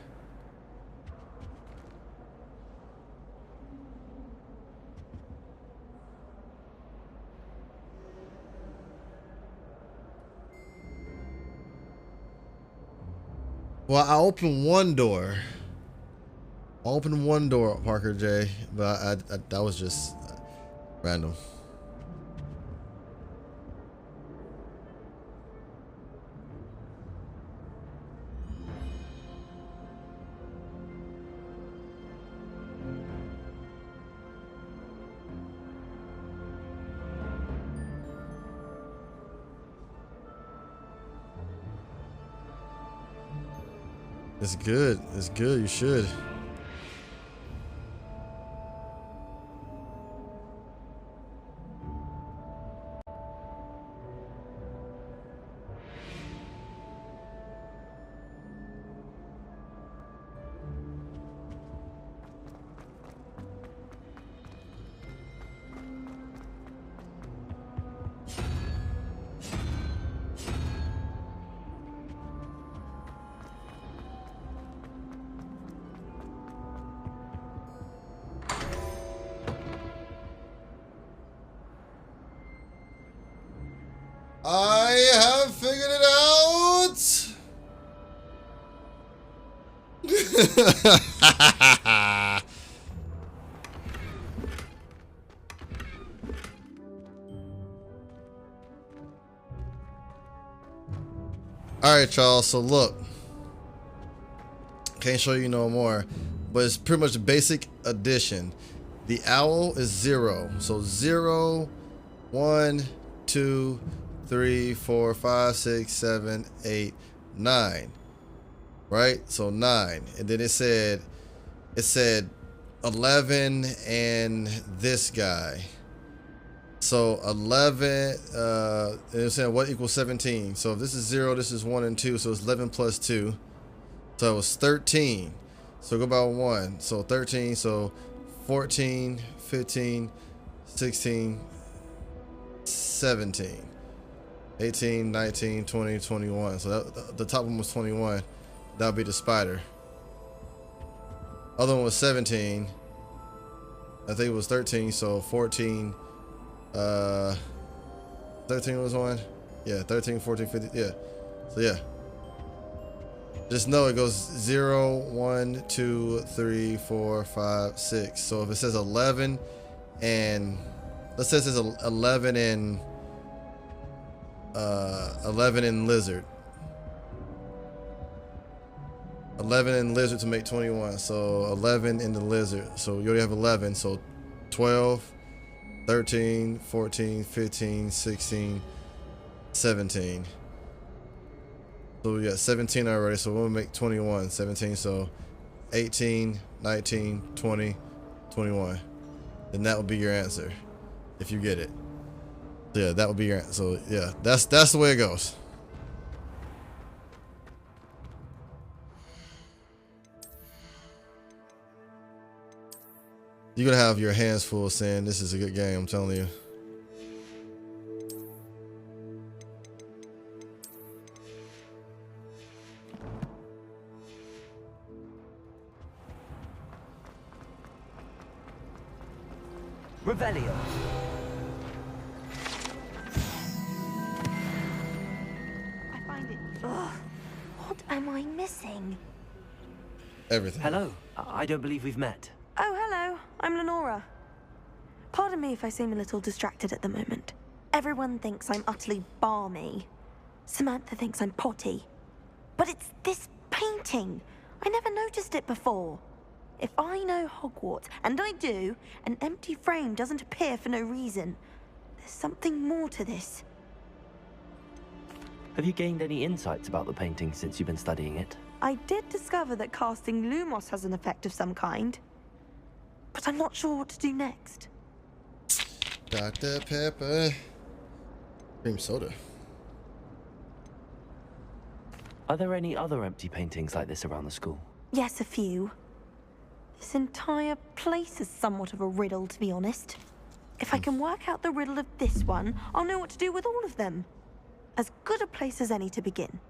Well, I opened one door. I opened one door, Parker J, but I that was just random. It's good. It's good. You should. I have figured it out. All right, y'all. So look, can't show you no more, but it's pretty much basic addition. The owl is 0, so 0, 1, 2, 3, 4, 5, 6, 7, 8, 9. Right? So 9. And then it said 11 and this guy. So 11, it's saying what equals 17. So if this is 0, this is 1 and 2, so it's 11 plus 2. So it was 13. So go by 1. So 13, so 14, 15, 16, 17. 18, 19, 20, 21. So the top one was 21. That would be the spider. Other one was 17. I think it was 13. So 14. 13 was one. Yeah, 13, 14, 15. Yeah. So yeah. Just know it goes 0, 1, 2, 3, 4, 5, 6. So if it says 11 and let's say it says 11 and 11 in lizard. 11 in lizard to make 21. So 11 in the lizard. So you already have 11. So 12, 13, 14, 15, 16, 17. So we got 17 already. So we'll make 21. 17. So 18, 19, 20, 21. Then that would be your answer if you get it. Yeah, that would be your answer. So yeah, that's the way it goes. You're gonna have your hands full saying this is a good game, I'm telling you. Revelio. I find it. Ugh. What am I missing? Everything. Hello. I don't believe we've met. Oh, hello. I'm Lenora. Pardon me if I seem a little distracted at the moment. Everyone thinks I'm utterly balmy. Samantha thinks I'm potty. But it's this painting. I never noticed it before. If I know Hogwarts, and I do, an empty frame doesn't appear for no reason. There's something more to this. Have you gained any insights about the painting since you've been studying it? I did discover that casting Lumos has an effect of some kind. But I'm not sure what to do next. Dr. Pepper. Cream soda. Are there any other empty paintings like this around the school? Yes, a few. This entire place is somewhat of a riddle, to be honest. If I can work out the riddle of this one, I'll know what to do with all of them. As good a place as any to begin.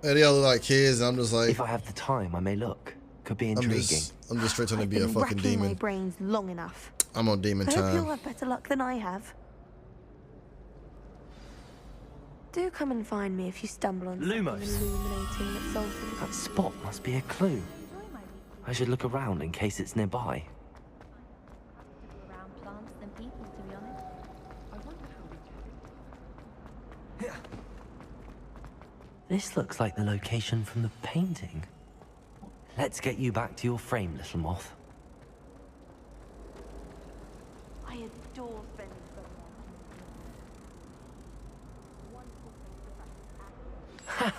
And they all look like kids, and I'm just like, If I have the time, I may look. Could be intriguing. I'm just straight trying to be a Been fucking racking my demon. brains long enough. I'm on demon I hope you'll time. have better luck than I have. Do come and find me if you stumble on something Lumos. illuminating that solves the That spot must be a clue. I should look around in case it's nearby. Around plants than people, to be honest. This looks like the location from the painting. Let's get you back to your frame, little moth. I adore spending so Ha!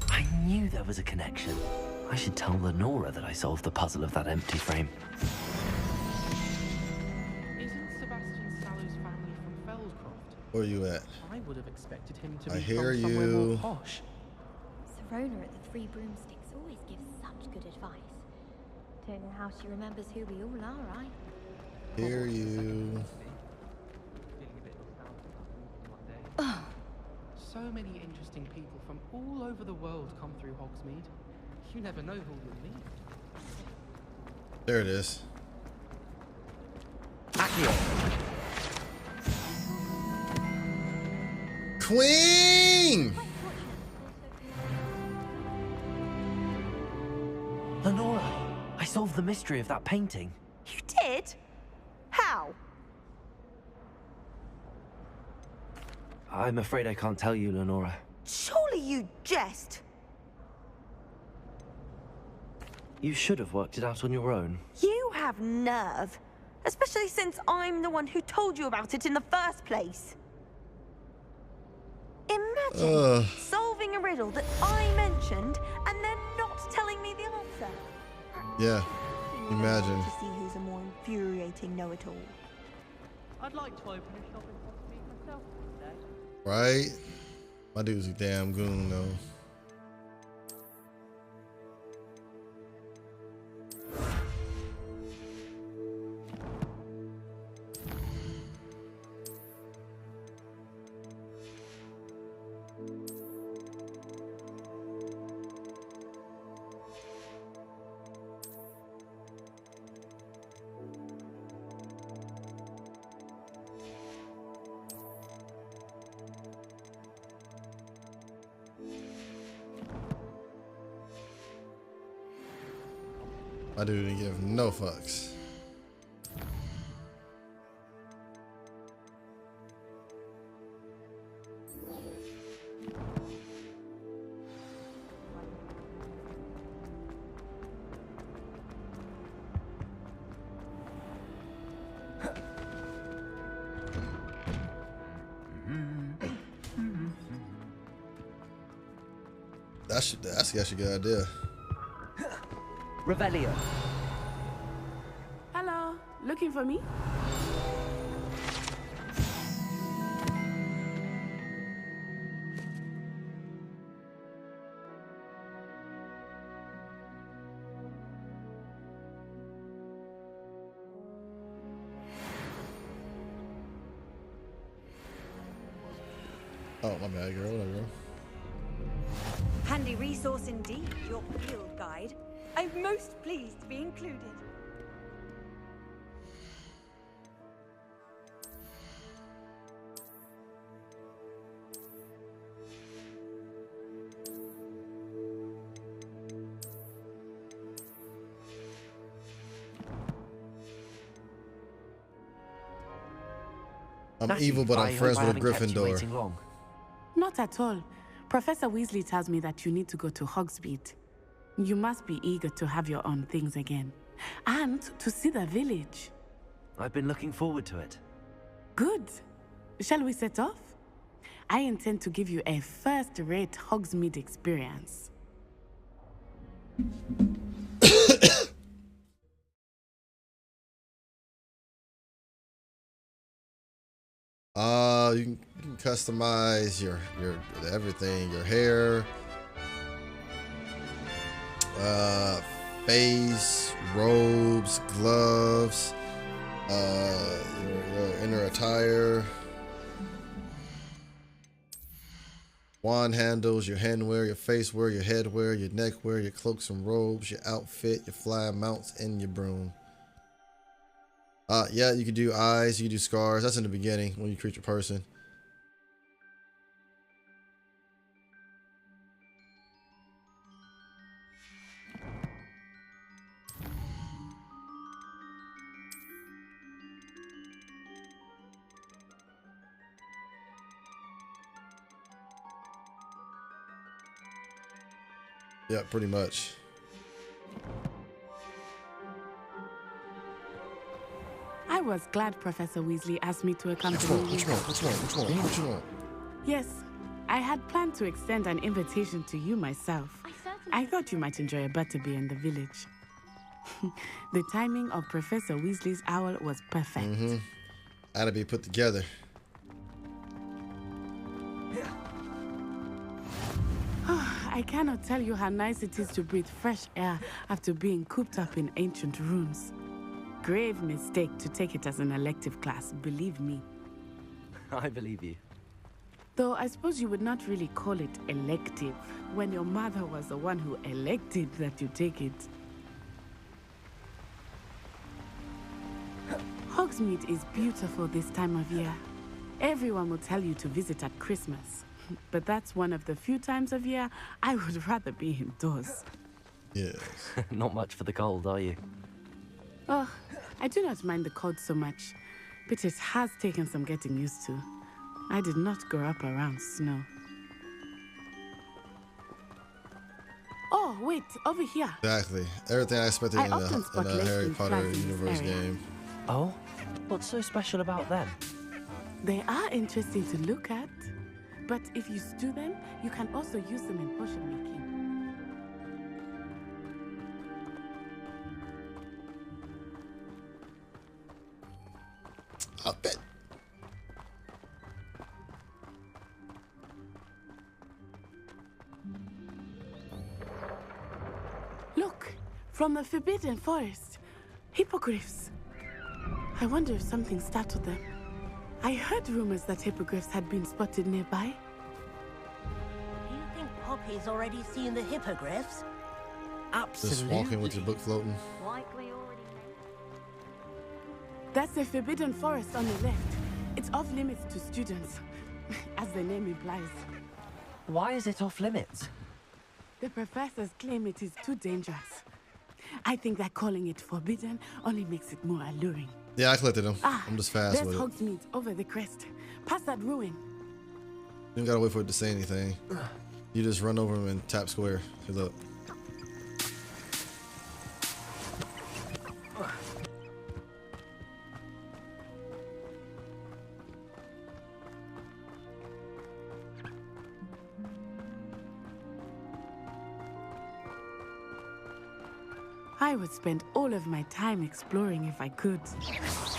I knew there was a connection. I should tell Lenora that I solved the puzzle of that empty frame. Isn't Sebastian Sallow's family from Fellscroft? Where are you at? I would have expected him to I be hear from somewhere you. more posh. Serona at the Three Broomsticks always gives such good advice. Don't know how she remembers who we all are, right? Hear you. So many interesting people from all over the world come through Hogsmeade. You never know who you'll meet. There it is. Queen! Lenora, I solved the mystery of that painting. You did? How? I'm afraid I can't tell you, Lenora. Surely you jest. You should have worked it out on your own. You have nerve. Especially since I'm the one who told you about it in the first place. Imagine solving a riddle that I mentioned and then not telling me the answer. Yeah, imagine. To see who's a more infuriating know-it-all. I'd like to open a shop in Hogsmeade myself one day. Right? My dude's a damn goon, though. My dude didn't give no fucks. That's actually a good idea. Revelio. Hello, looking for me? Oh, my bad, girl. Whatever. Handy resource indeed, your field guide. I'm most pleased to be included. I'm evil, but I'm friends with a Gryffindor. Not at all. Professor Weasley tells me that you need to go to Hogsmeade. You must be eager to have your own things again. And to see the village. I've been looking forward to it. Good. Shall we set off? I intend to give you a first-rate Hogsmeade experience. You can customize your everything, your hair, face, robes, gloves, your inner attire. wand handles, your handwear, your face wear, your head wear, your neck wear, your cloaks and robes, your outfit, your flying mounts, and your broom. Yeah, you can do eyes, you can do scars. That's in the beginning when you create your person. Yeah, pretty much. I was glad Professor Weasley asked me to accompany you. Which one? Yes, I had planned to extend an invitation to you myself. I thought you might enjoy a butterbeer in the village. The timing of Professor Weasley's owl was perfect. Had to be put together. I cannot tell you how nice it is to breathe fresh air after being cooped up in ancient rooms. Grave mistake to take it as an elective class, believe me. I believe you. Though I suppose you would not really call it elective when your mother was the one who elected that you take it. Hogsmeade is beautiful this time of year. Everyone will tell you to visit at Christmas. But that's one of the few times of year I would rather be indoors. Yes. Not much for the cold, are you? Oh, I do not mind the cold so much, but it has taken some getting used to. I did not grow up around snow. Oh, wait, over here. Exactly. Everything I expected in a Harry Potter universe game. Oh? What's so special about them? They are interesting to look at. But if you stew them, you can also use them in potion making. I bet. Look, from the Forbidden Forest. Hippogriffs. I wonder if something startled them. I heard rumors that hippogriffs had been spotted nearby. Do you think Poppy's already seen the hippogriffs? Absolutely. Just walking with your book floating. Likely already made. That's the Forbidden Forest on the left. It's off limits to students, as the name implies. Why is it off limits? The professors claim it is too dangerous. I think that calling it forbidden only makes it more alluring. Yeah, I collected them. I'm just fast there's with it. Hogsmeade over the crest. Past that ruin. You don't gotta wait for it to say anything. You just run over them and tap square. See, look. I would spend all of my time exploring if I could.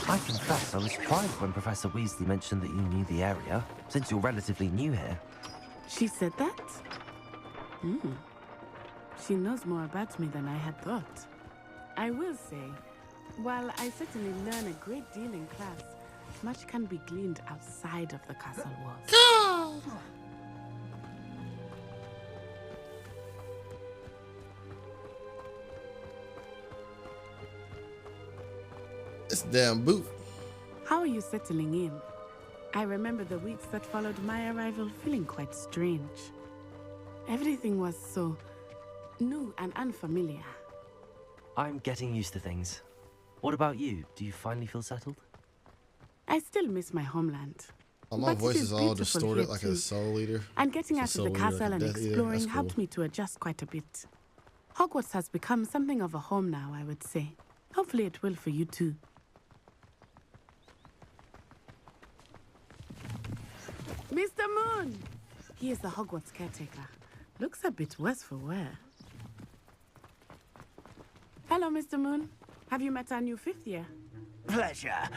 I confess I was surprised when Professor Weasley mentioned that you knew the area, since you're relatively new here. She said that? She knows more about me than I had thought. I will say, while I certainly learn a great deal in class, much can be gleaned outside of the castle walls. This damn boot. How are you settling in? I remember the weeks that followed my arrival feeling quite strange. Everything was so new and unfamiliar. I'm getting used to things. What about you? Do you finally feel settled? I still miss my homeland. Oh, my voice is all distorted like a soul eater. And getting out of the castle and exploring cool. helped me to adjust quite a bit. Hogwarts has become something of a home now, I would say. Hopefully it will for you too. Mr. Moon! He is the Hogwarts caretaker. Looks a bit worse for wear. Hello, Mr. Moon. Have you met our new fifth year? Pleasure.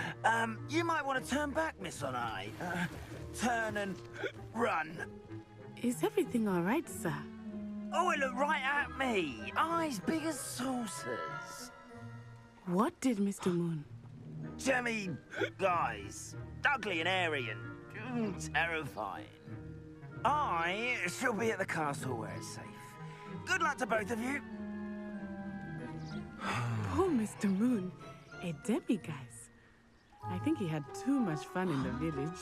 You might want to turn back, Miss Onai. Turn and run. Is everything all right, sir? Oh, it looked right at me. Eyes big as saucers. What did Mr. Moon? Jemmy eyes. Ugly and airy and terrifying. I shall be at the castle where it's safe. Good luck to both of you. Poor Mr. Moon, a demiguise. I think he had too much fun in the village.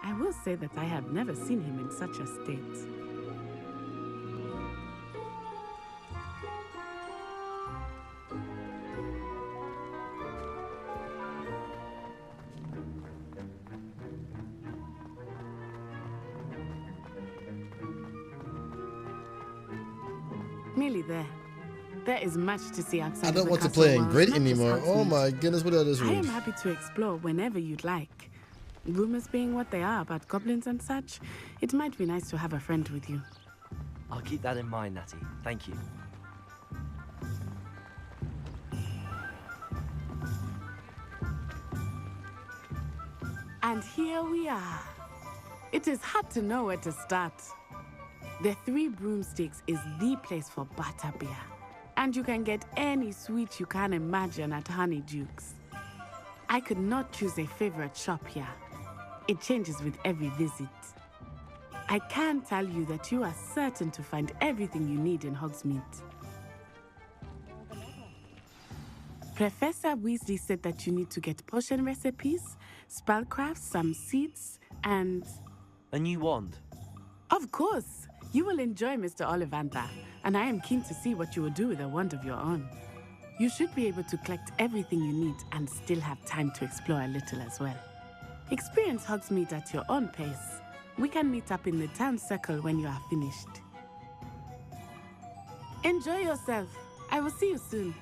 I will say that I have never seen him in such a state. Nearly there. There is much to see outside. I don't of the want to castle play in walls, grid not just anymore. Oh Hogsmeade. my goodness, what are those I am rooms? happy to explore whenever you'd like. Rumors being what they are about goblins and such, it might be nice to have a friend with you. I'll keep that in mind, Natty. Thank you. And here we are. It is hard to know where to start. The Three Broomsticks is the place for butterbeer. And you can get any sweet you can imagine at Honeyduke's. I could not choose a favorite shop here. It changes with every visit. I can tell you that you are certain to find everything you need in Hogsmeade. Professor Weasley said that you need to get potion recipes, spellcrafts, some seeds, and... A new wand? Of course! You will enjoy Mr. Ollivander, and I am keen to see what you will do with a wand of your own. You should be able to collect everything you need and still have time to explore a little as well. Experience Hogsmeade at your own pace. We can meet up in the town circle when you are finished. Enjoy yourself. I will see you soon.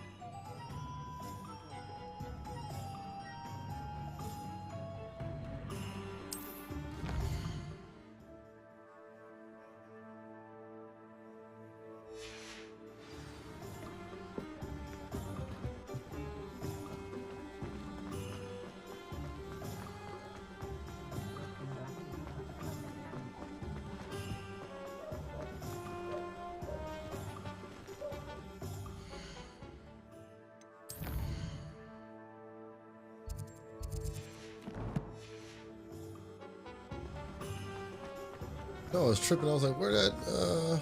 No, I was tripping. I was like, where that,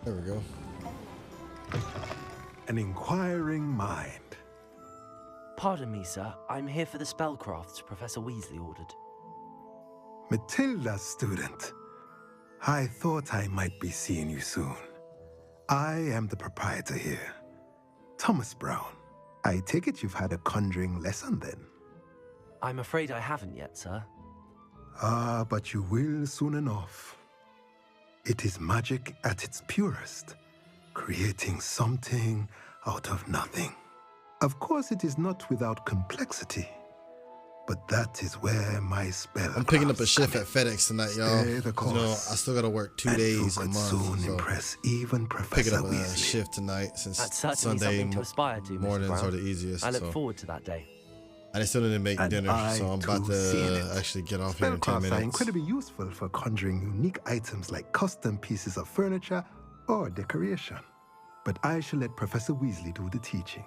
there we go. An inquiring mind. Pardon me, sir. I'm here for the spellcrafts Professor Weasley ordered. Matilda's student. I thought I might be seeing you soon. I am the proprietor here, Thomas Brown. I take it you've had a conjuring lesson then? I'm afraid I haven't yet, sir. Ah, but you will soon enough. It is magic at its purest, creating something out of nothing. Of course, it is not without complexity, but that is where my spell. I'm picking up a shift at FedEx tonight, y'all. Stay the course. You know, I still gotta work 2 days a month. Soon so impress even picking Professor up a Weasley. shift tonight since That's certainly Sunday something to aspire to, Mr. mornings Brown. are the easiest. I look so. forward to that day. I still need to make And dinner, I, so I'm about too, seeing to it. actually get off here in 10 Spellcrafts are minutes. incredibly useful for conjuring unique items like custom pieces of furniture or decoration. But I shall let Professor Weasley do the teaching.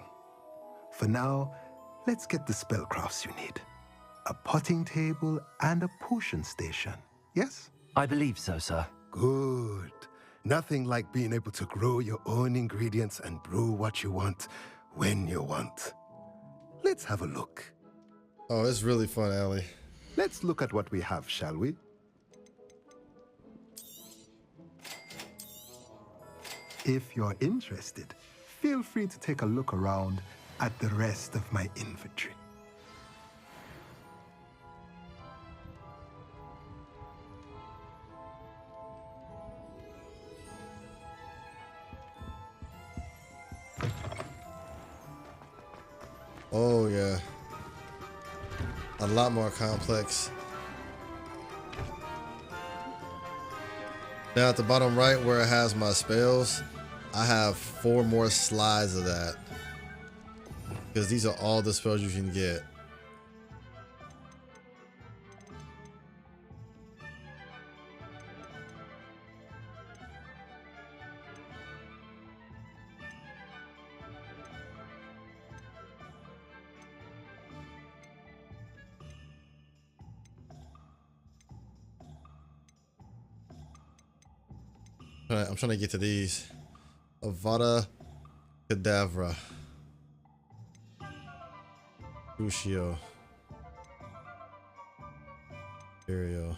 For now, let's get the spellcrafts you need. A potting table and a potion station, yes? I believe so, sir. Good. Nothing like being able to grow your own ingredients and brew what you want when you want. Let's have a look. Oh, it's really fun, Allie. Let's look at what we have, shall we? If you're interested, feel free to take a look around at the rest of my inventory. Oh, yeah. A lot more complex. Now at the bottom right where it has my spells, I have 4 more slides of that. Because these are all the spells you can get. I'm trying to get to these. Avada Kedavra. Crucio. Imperial.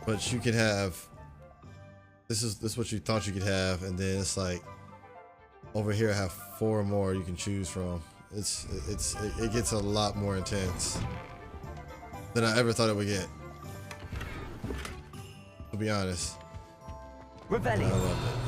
But you can have. This is what you thought you could have, and then it's like over here I have 4 more you can choose from. It gets a lot more intense than I ever thought it would get. To be honest. Rebellion. I loved it.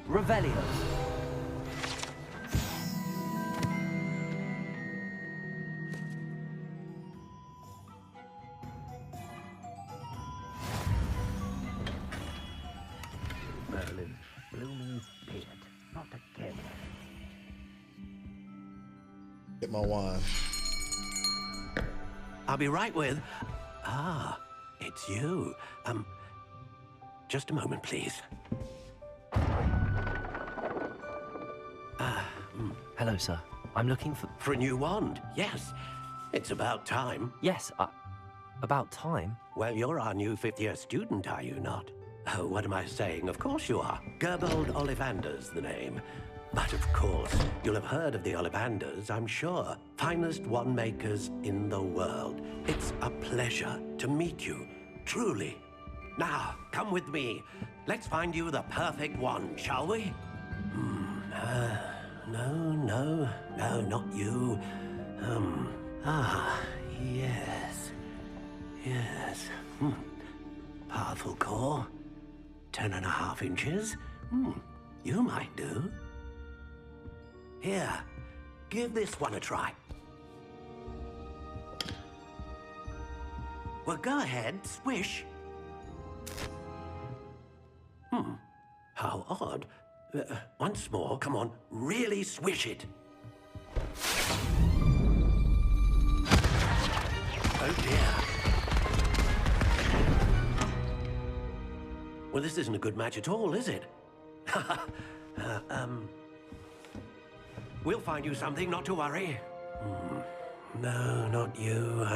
Revelio. Merlin, blooming beard, not again. Get my wine. I'll be right with. Ah, it's you. Just a moment, please. Hello, sir. I'm looking for a new wand. Yes, it's about time. Yes, about time? Well, you're our new 5th-year student, are you not? Oh, what am I saying? Of course you are. Gerbold Ollivander's the name. But of course, you'll have heard of the Ollivanders, I'm sure. Finest wand makers in the world. It's a pleasure to meet you, truly. Now, come with me. Let's find you the perfect wand, shall we? No, not you. Yes. Powerful core. 10.5 inches. You might do. Here, give this one a try. Well, go ahead, swish. How odd. Once more, come on, really swish it. Oh dear. Well, this isn't a good match at all, is it? We'll find you something, not to worry. No, not you.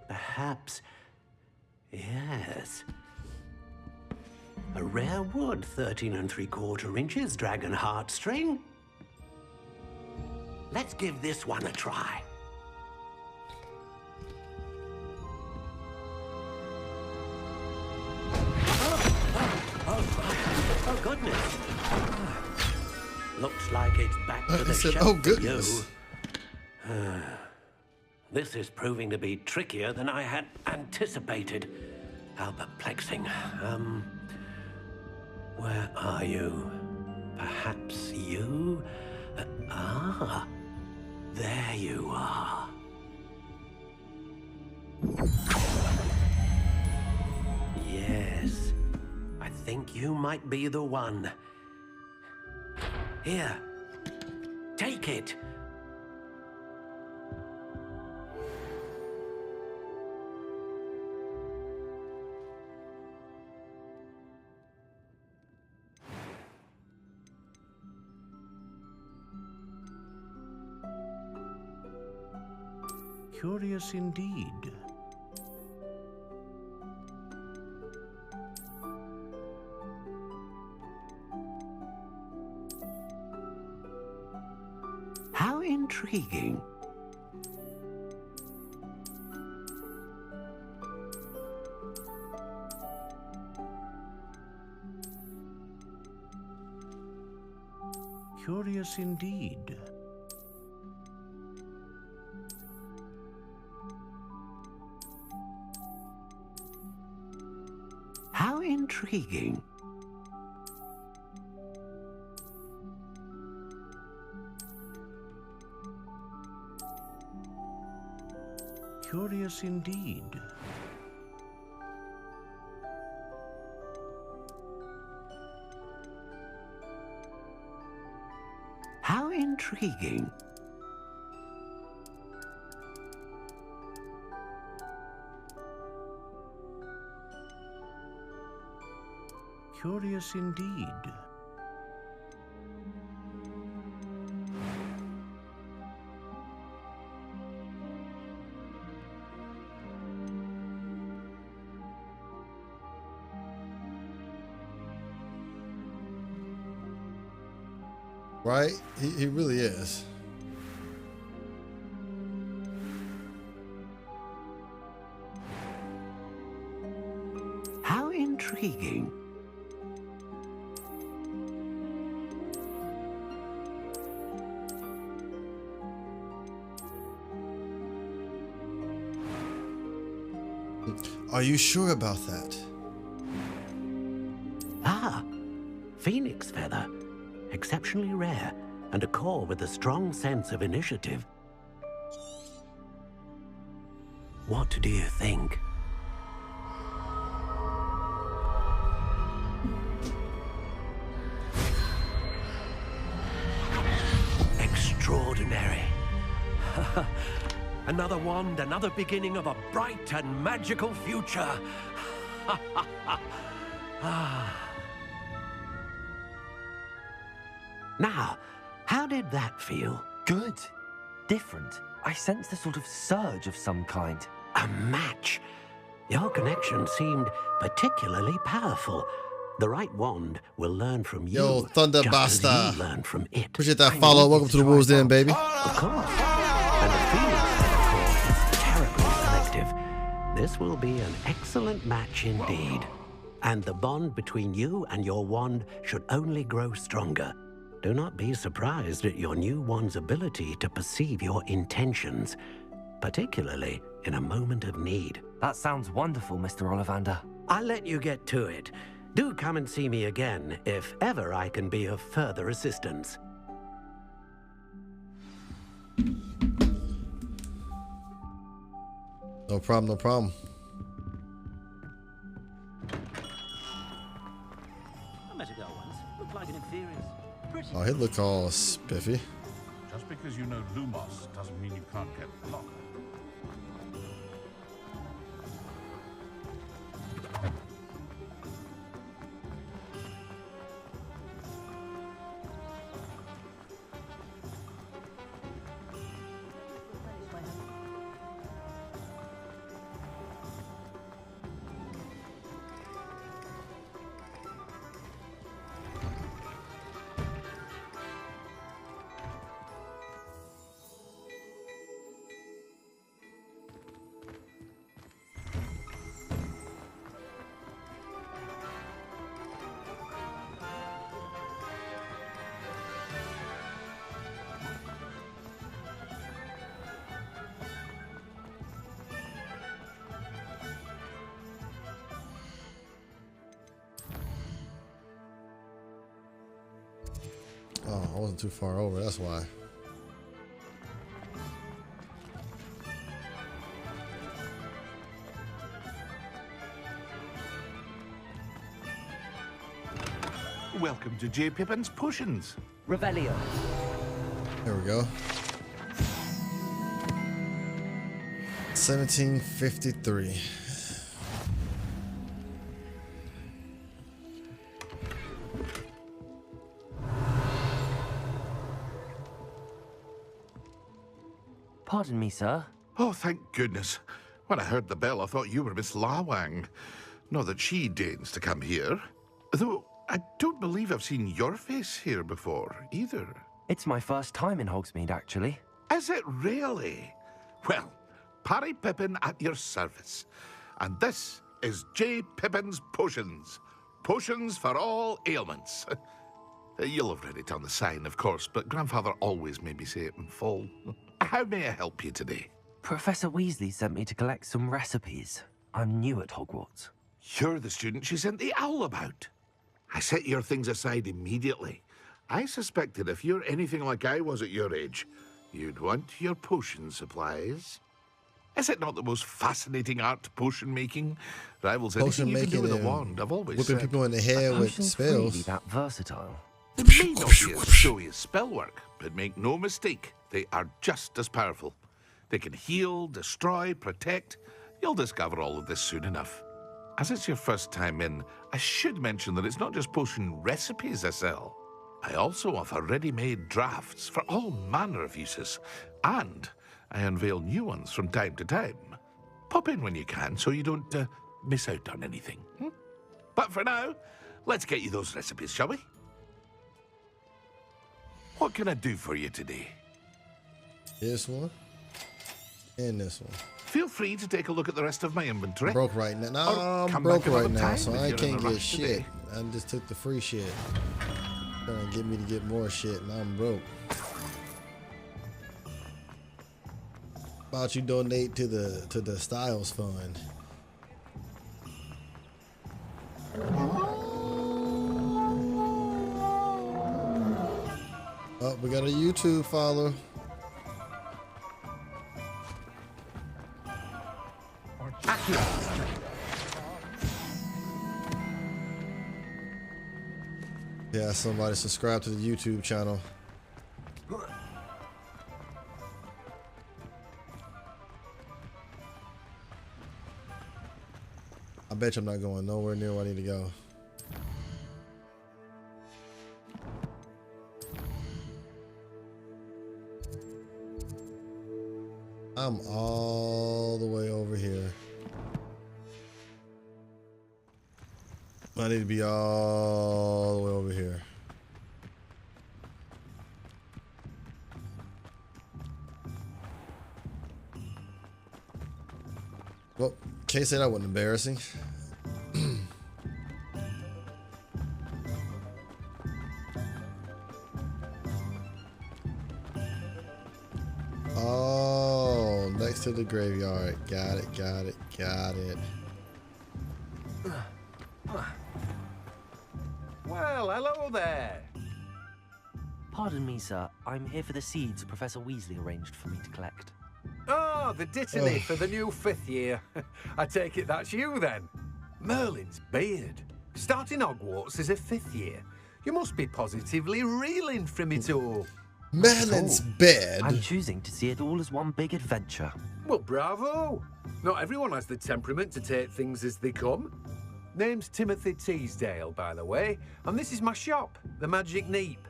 Perhaps. Yes. A rare wood, 13 3/4 inches, dragon heartstring. Let's give this one a try. Oh goodness. Looks like it's back to the shelf. Oh goodness. This is proving to be trickier than I had anticipated. How perplexing. Where are you? Perhaps you? There you are. Yes, I think you might be the one. Here, take it. Curious indeed. How intriguing. Curious indeed. How intriguing. Curious indeed. intriguing. Curious indeed. Right? He really is. How intriguing. Are you sure about that? Ah, phoenix feather. Exceptionally rare, and a core with a strong sense of initiative. What do you think? Extraordinary. Another wand, another beginning of a bright and magical future. Now, how did that feel? Good. Different. I sensed a sort of surge of some kind. A match. Your connection seemed particularly powerful. The right wand will learn from you. Yo, Thunder just Basta. as you learn from it. Appreciate that follow. Welcome to the Wolves Den, baby. Of course. And the Phoenix Feather core is terribly selective. This will be an excellent match indeed. And the bond between you and your wand should only grow stronger. Do not be surprised at your new wand's ability to perceive your intentions, particularly in a moment of need. That sounds wonderful, Mr. Ollivander. I'll let you get to it. Do come and see me again if ever I can be of further assistance. No problem, no problem. I met a girl once. Looked like an inferior. Oh, he look all spiffy. Just because you know Lumos doesn't mean you can't get Locke. Oh, I wasn't too far over, that's why. Welcome to J. Pippin's Potions. Revelio. There we go. 1753. Pardon me, sir. Oh, thank goodness. When I heard the bell, I thought you were Miss Lawang. Not that she deigns to come here. Though, I don't believe I've seen your face here before, either. It's my first time in Hogsmeade, actually. Is it really? Well, Parry Pippin at your service. And this is J. Pippin's Potions. Potions for all ailments. You'll have read it on the sign, of course, but Grandfather always made me say it in full. How may I help you today? Professor Weasley sent me to collect some recipes. I'm new at Hogwarts. You're the student she sent the owl about. I set your things aside immediately. I suspected if you're anything like I was at your age, you'd want your potion supplies. Is it not the most fascinating art, potion making? Rivals anything you can do with a wand, I've always whipping said. people in the head with Potions spells. really that versatile? They may not be as showy as spell work, but make no mistake, they are just as powerful. They can heal, destroy, protect. You'll discover all of this soon enough. As it's your first time in, I should mention that it's not just potion recipes I sell. I also offer ready-made drafts for all manner of uses, and I unveil new ones from time to time. Pop in when you can so you don't miss out on anything. But for now, let's get you those recipes, shall we? What can I do for you today? This one and this one. Feel free to take a look at the rest of my inventory. I'm broke right now. No, I'm broke right now, so I can't get shit. I just took the free shit. Trying to get me to get more shit, and I'm broke. How about you donate to the Styles Fund? Oh, we got a YouTube follower. Yeah, somebody subscribe to the YouTube channel. I bet you I'm not going nowhere near where I need to go. I'm all the way over here. I need to be all the way over here. Well, can't say that wasn't embarrassing. Oh, next to the graveyard. Got it, got it, got it. Well, hello there. Pardon me, sir. I'm here for the seeds Professor Weasley arranged for me to collect. Oh, the dittany for the new 5th year. I take it that's you then. Merlin's beard. Starting Hogwarts as a 5th year. You must be positively reeling from it all. Merlin's bed. I'm choosing to see it all as one big adventure. Well, bravo. Not everyone has the temperament to take things as they come. Name's Timothy Teasdale, by the way, and this is my shop, the Magic Neep.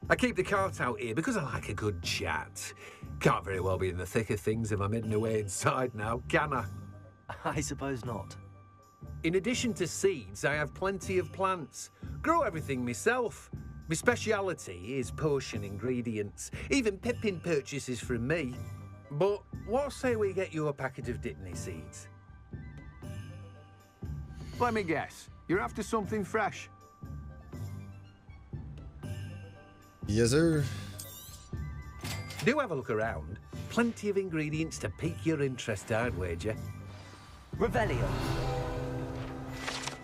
I keep the cart out here because I like a good chat. Can't very well be in the thick of things if I'm hidden away inside now, can I? I suppose not. In addition to seeds, I have plenty of plants. Grow everything myself. My speciality is potion ingredients. Even Pippin purchases from me. But what say we get you a packet of Dittany seeds? Let me guess. You're after something fresh. Yes, sir. Do have a look around. Plenty of ingredients to pique your interest, I'd wager. Revelio.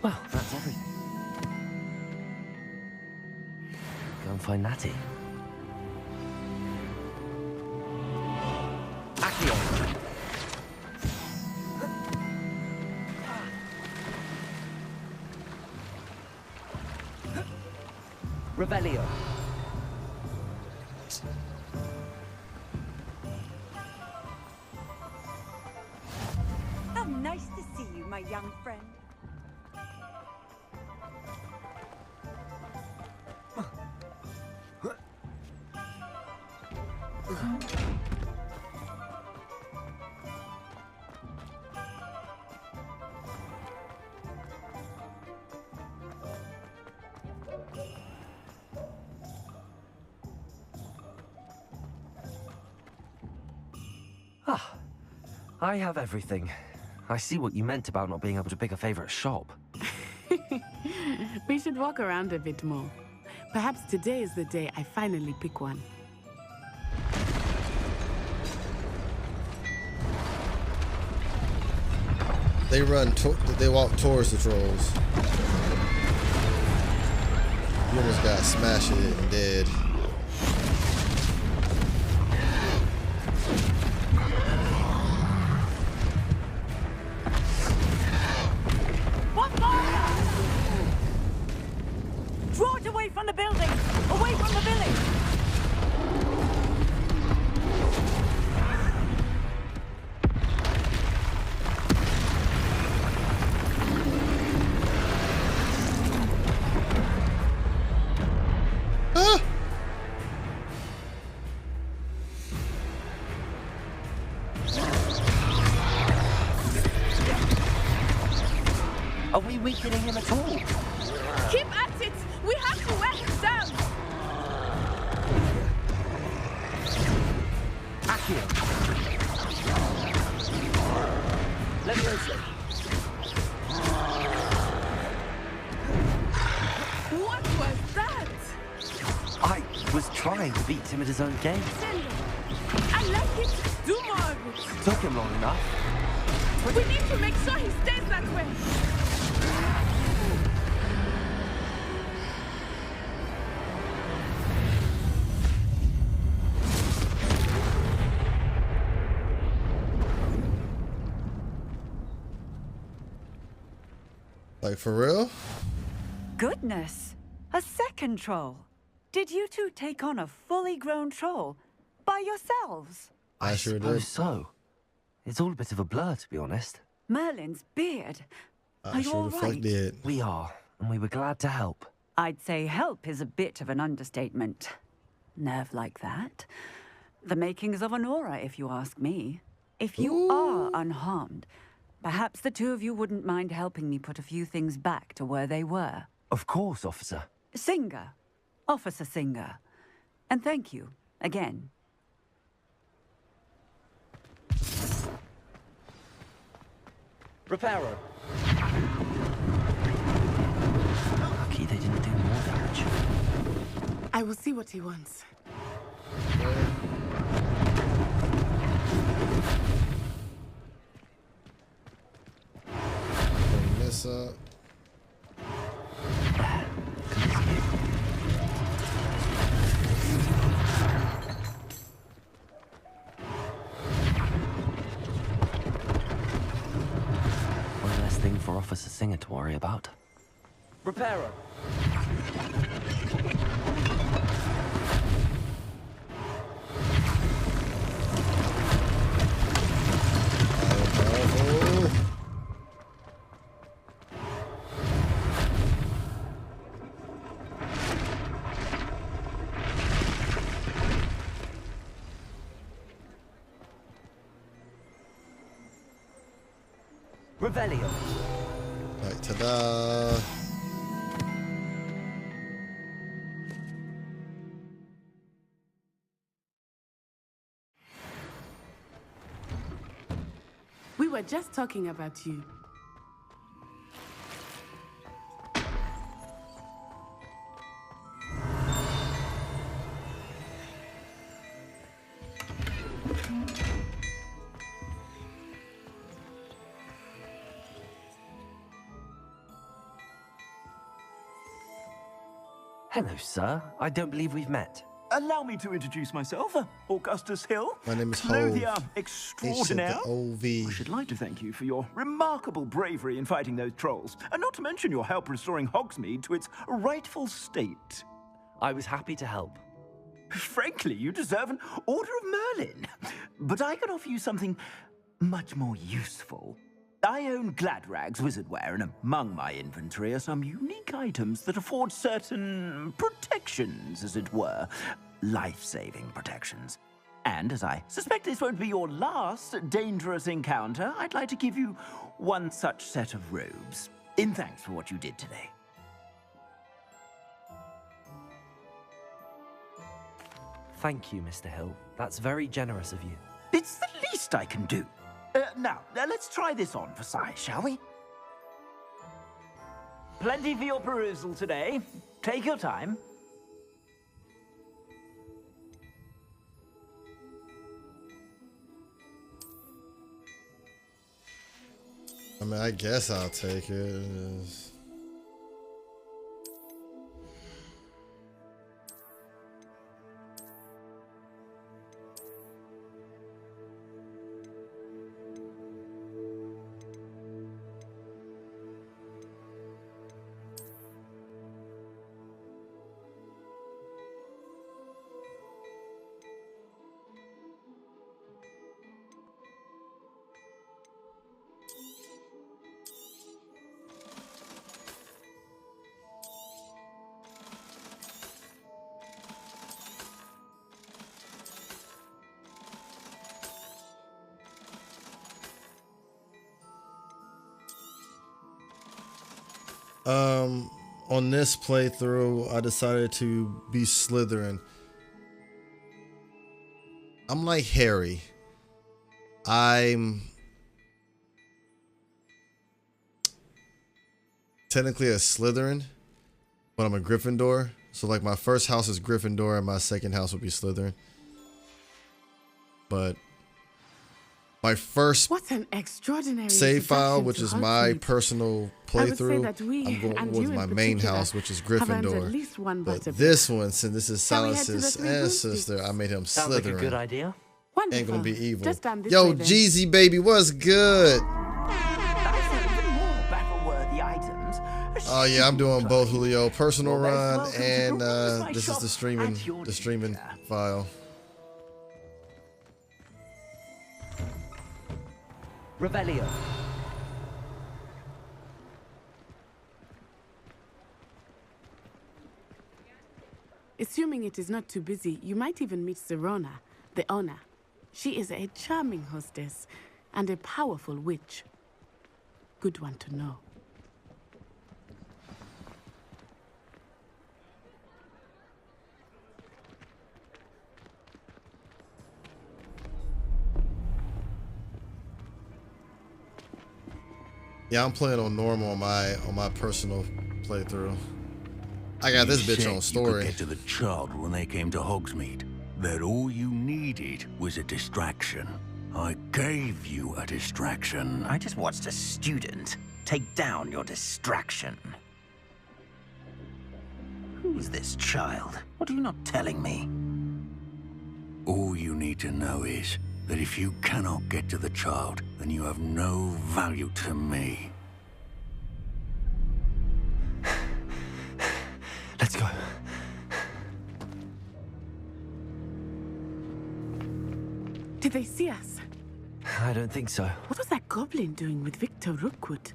Well, that's everything. Go and find Natty. Accio. Revelio. How nice to see you, my young friend. Ah, I have everything. I see what you meant about not being able to pick a favorite shop. We should walk around a bit more. Perhaps today is the day I finally pick one. They walk towards the trolls. You almost got smashed and dead. Draw it away from the building, or Are we weakening him at all? Keep at it! We have to wear him down! Accio! Leviosa! What was that? I was trying to beat him at his own game. I like it. Do more of it. Took him long enough. We need to make sure he stays that way. Like, for real? Goodness! A second troll. Did you two take on a fully grown troll by yourselves? I sure did. So. It's all a bit of a blur, to be honest. Merlin's beard. I Are you sure all the fuck right? did. We are, and we were glad to help. I'd say help is a bit of an understatement. Nerve like that. The makings of an aura, if you ask me. If you are unharmed, perhaps the two of you wouldn't mind helping me put a few things back to where they were. Of course, officer. Singer. Officer Singer. And thank you, again. Reparo. Lucky they didn't do more damage. I will see what he wants. Bring this up. One less thing for Officer Singer to worry about. Reparo. Revelio. Like, ta-da. We were just talking about you. Hello, sir. I don't believe we've met. Allow me to introduce myself, Augustus Hill. My name is Clothier Hove. extraordinaire. H-O-V. I should like to thank you for your remarkable bravery in fighting those trolls, and not to mention your help restoring Hogsmeade to its rightful state. I was happy to help. Frankly, you deserve an Order of Merlin. But I can offer you something much more useful. I own Gladrag's wizardware, and among my inventory are some unique items that afford certain protections, as it were. Life-saving protections. And as I suspect this won't be your last dangerous encounter, I'd like to give you one such set of robes, in thanks for what you did today. Thank you, Mr. Hill. That's very generous of you. It's the least I can do. Now, let's try this on for size, shall we? Plenty for your perusal today. Take your time. I mean, I guess I'll take it. On this playthrough, I decided to be Slytherin. I'm like Harry. I'm technically a Slytherin, but I'm a Gryffindor. So like my first house is Gryffindor and my second house would be Slytherin. But my first what an extraordinary save file, which to is my Hogsmeade. personal I would say playthrough, that we, I'm going and with you in my main particular, house, which is have earned at Gryffindor. least one But butterbeer. this one, since this is Shall we head to the Silas's Three ancestor, I made him Sounds like a Slytherin. good idea. Wonderful. Ain't gonna be evil. Just down this Yo, way, then. Jeezy baby, what's good? Battle-worthy items. Oh yeah, I'm doing both, Julio. Personal Well, run welcome to and my this is shop the streaming file. Revelio. Assuming it is not too busy, you might even meet Sirona, the owner. She is a charming hostess and a powerful witch. Good one to know. Yeah, I'm playing on normal on my personal playthrough. I got this bitch on story. You could get to the child when they came to Hogsmeade. That all you needed was a distraction. I gave you a distraction. I just watched a student take down your distraction. Who's this child? What are you not telling me? All you need to know is that if you cannot get to the child, then you have no value to me. Let's go. Did they see us? I don't think so. What was that goblin doing with Victor Rookwood?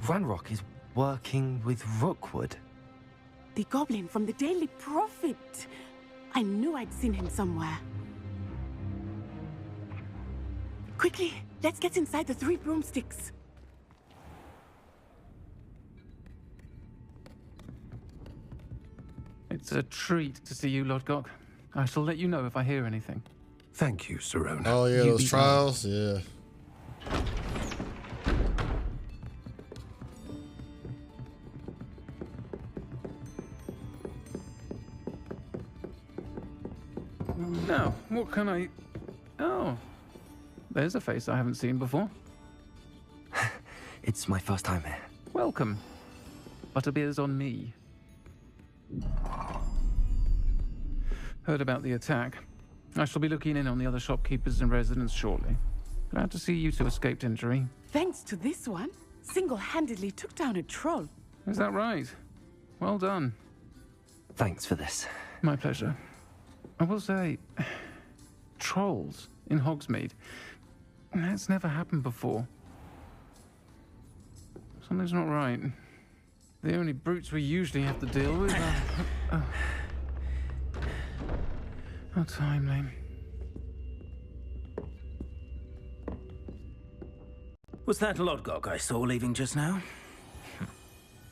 Ranrock is working with Rookwood. The goblin from the Daily Prophet. I knew I'd seen him somewhere. Quickly, let's get inside the Three Broomsticks. It's a treat to see you, Lodgok. I shall let you know if I hear anything. Thank you, Sirona. Oh yeah, You those be trials, yeah. Now, what can I... Oh, there's a face I haven't seen before. It's my first time here. Welcome. Butterbeer's on me. Heard about the attack. I shall be looking in on the other shopkeepers and residents shortly. Glad to see you two escaped injury. Thanks to this one, single-handedly took down a troll. Is that right? Well done. Thanks for this. My pleasure. I will say, trolls in Hogsmeade. That's never happened before. Something's not right. The only brutes we usually have to deal with are... How timely. Was that Lodgok I saw leaving just now?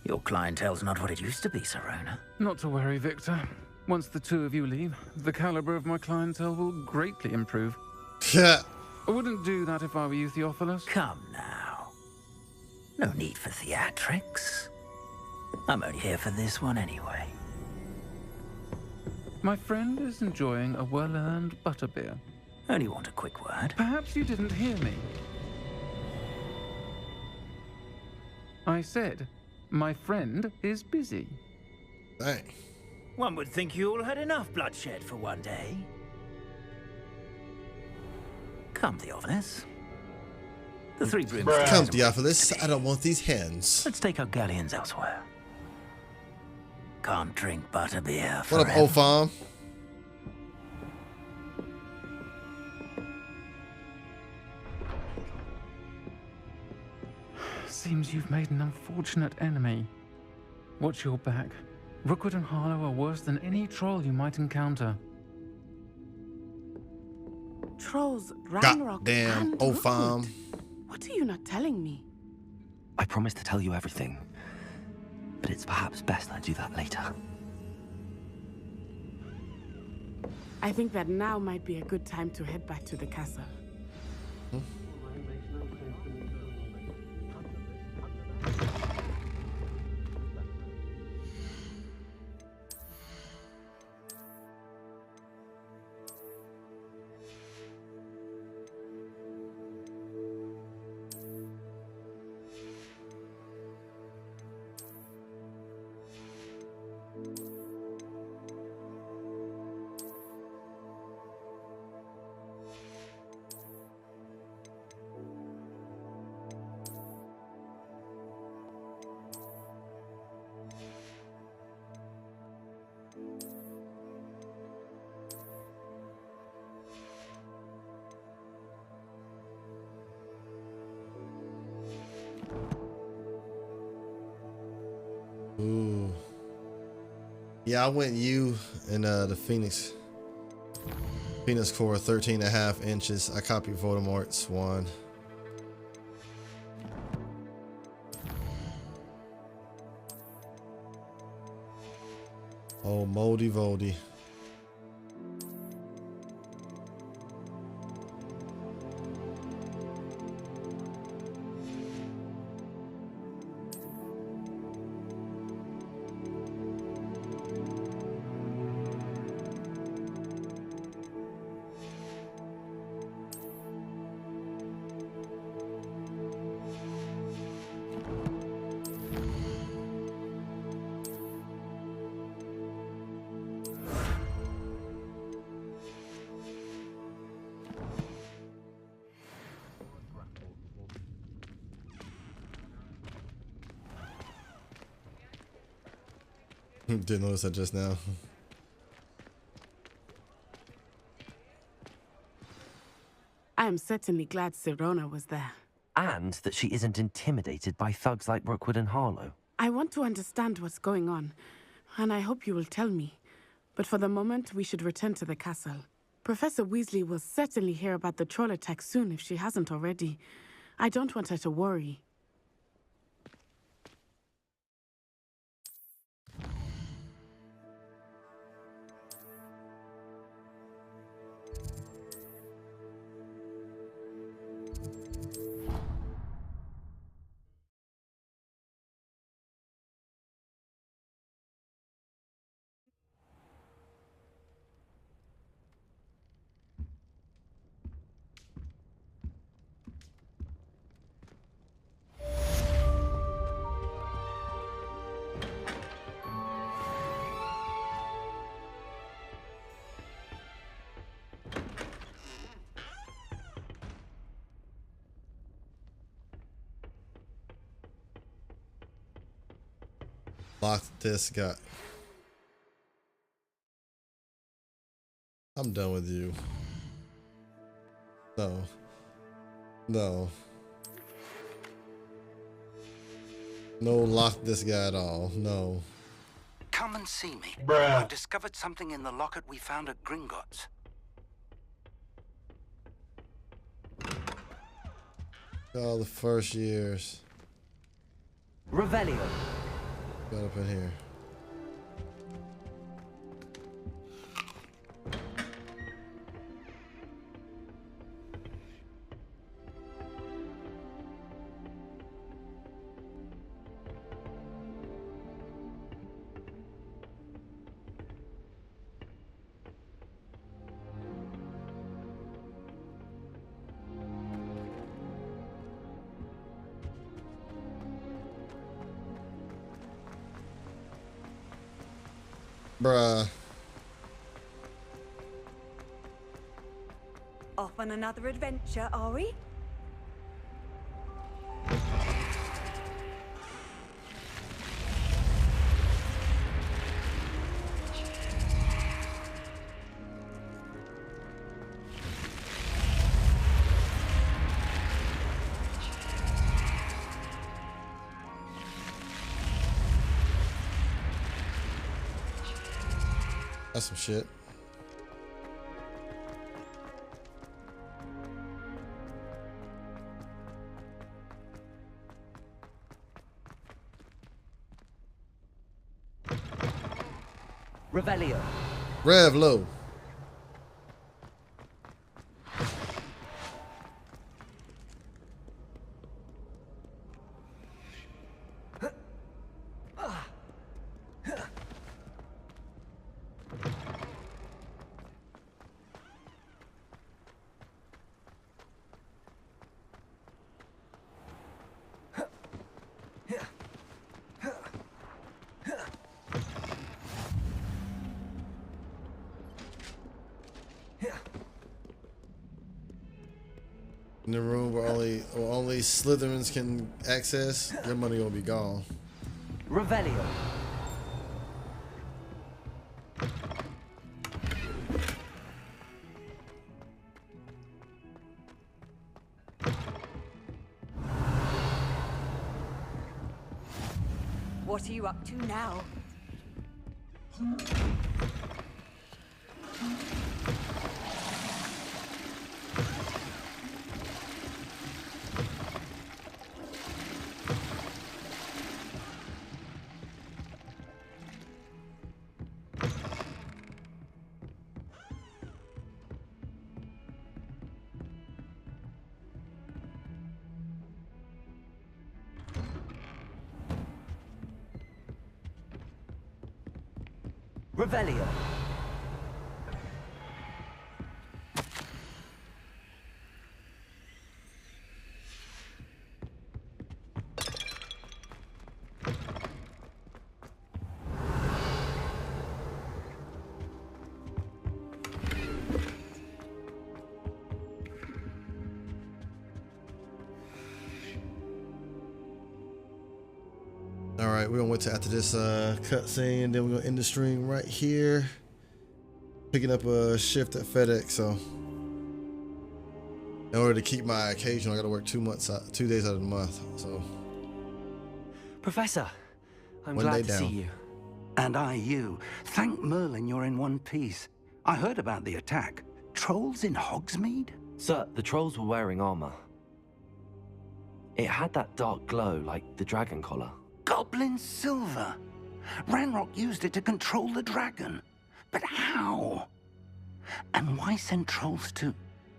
Your clientele's not what it used to be, Sirona. Not to worry, Victor. Once the two of you leave, the caliber of my clientele will greatly improve. I wouldn't do that if I were you, Theophilus. Come now. No need for theatrics. I'm only here for this one anyway. My friend is enjoying a well-earned butterbeer. Only want a quick word. Perhaps you didn't hear me. I said, my friend is busy. Dang. One would think you all had enough bloodshed for one day. Come, Theophilus. The Three Broomsticks. Come, Theophilus. I don't want these hens. Let's take our galleons elsewhere. Can't drink butterbeer What up, forever. Opham? Seems you've made an unfortunate enemy. Watch your back. Rookwood and Harlow are worse than any troll you might encounter. Trolls, Ranrock, Goddamn, and Opham. Rookwood. What are you not telling me? I promised to tell you everything. but it's perhaps best I do that later. I think that now might be a good time to head back to the castle. Ooh. Yeah, I went U in the Phoenix core 13.5 inches. I copied Voldemort's one. Oh, moldy Voldy. Didn't notice that just now. I am certainly glad Sirona was there. And that she isn't intimidated by thugs like Rookwood and Harlow. I want to understand what's going on, and I hope you will tell me. But for the moment, we should return to the castle. Professor Weasley will certainly hear about the troll attack soon if she hasn't already. I don't want her to worry. Lock this guy. I'm done with you. No. No. No, lock this guy at all. No. Come and see me. Bruh. I've discovered something in the locket we found at Gringotts. All the first years. Revelio. Got up in here. Bruh. Off on another adventure, are we? That's some shit. Revelio. Rev low. In the room where only Slytherins can access, your money gonna be gone. Revelio. What are you up to now? Revelio. All right, we're gonna wait till after this cutscene, then we're gonna end the stream right here. Picking up a shift at FedEx, so in order to keep my occasional, I gotta work 2 days out of the month. So, Professor, I'm glad to see you. And I you. Thank Merlin you're in one piece. I heard about the attack. Trolls in Hogsmeade? Sir, the trolls were wearing armor. It had that dark glow like the dragon collar. Goblin silver. Ranrock used it to control the dragon. But how? And why send trolls to...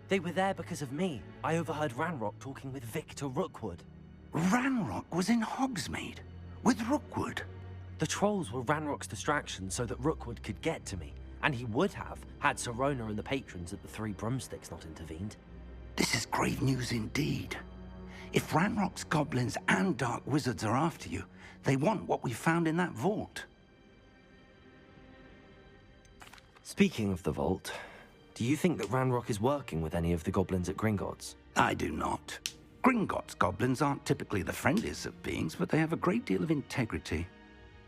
They were there because of me. I overheard Ranrock talking with Victor Rookwood. Ranrock was in Hogsmeade? With Rookwood? The trolls were Ranrock's distraction so that Rookwood could get to me. And he would have, had Sirona and the patrons at the Three Broomsticks not intervened. This is grave news indeed. If Ranrock's goblins and dark wizards are after you, they want what we found in that vault. Speaking of the vault, do you think that Ranrock is working with any of the goblins at Gringotts? I do not. Gringotts goblins aren't typically the friendliest of beings, but they have a great deal of integrity.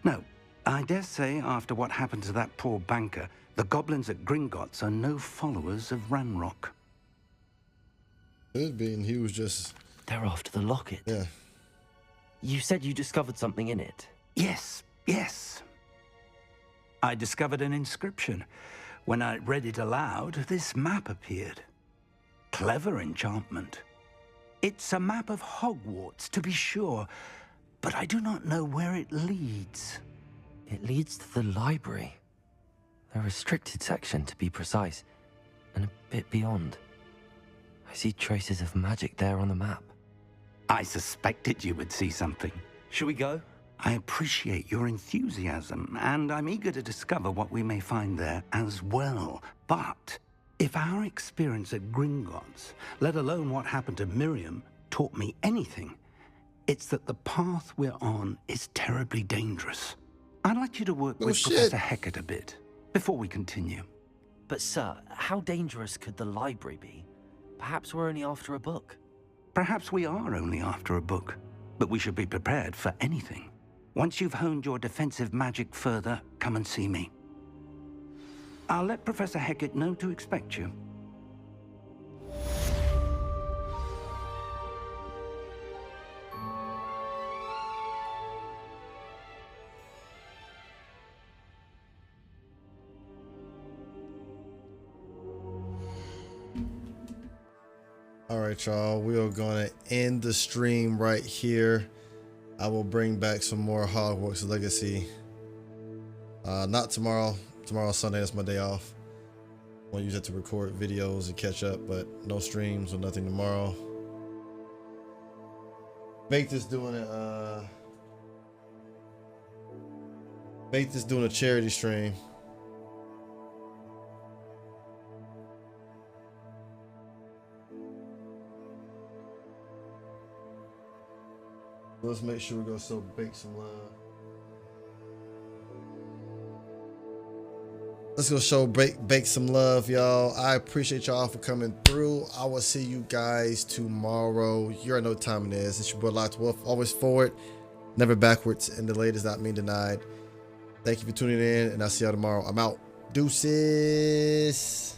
No, I dare say after what happened to that poor banker, the goblins at Gringotts are no followers of Ranrock. Could be, and he was just... They're after the locket. Yeah. You said you discovered something in it. Yes, yes. I discovered an inscription. When I read it aloud, this map appeared. Clever enchantment. It's a map of Hogwarts, to be sure, but I do not know where it leads. It leads to the library. A restricted section, to be precise, and a bit beyond. I see traces of magic there on the map. I suspected you would see something. Shall we go? I appreciate your enthusiasm, and I'm eager to discover what we may find there as well. But if our experience at Gringotts, let alone what happened to Miriam, taught me anything, it's that the path we're on is terribly dangerous. I'd like you to work with Professor Hecat a bit before we continue. But sir, how dangerous could the library be? Perhaps we're only after a book. Perhaps we are only after a book, but we should be prepared for anything. Once you've honed your defensive magic further, come and see me. I'll let Professor Hecat know to expect you. All right, y'all, we are gonna end the stream right here. I will bring back some more Hogwarts Legacy. Not tomorrow. tomorrow's Sunday. That's my day off. I want to use it to record videos and catch up, but no streams or nothing tomorrow. Baked is doing a charity stream. Let's make sure we go show Bake some love. Let's go show Bake some love, y'all. I appreciate y'all for coming through. I will see you guys tomorrow. You already know what time it is. It's your boy LoccdWolf. Always forward, never backwards, and delayed does not mean denied. Thank you for tuning in, and I'll see y'all tomorrow. I'm out. Deuces.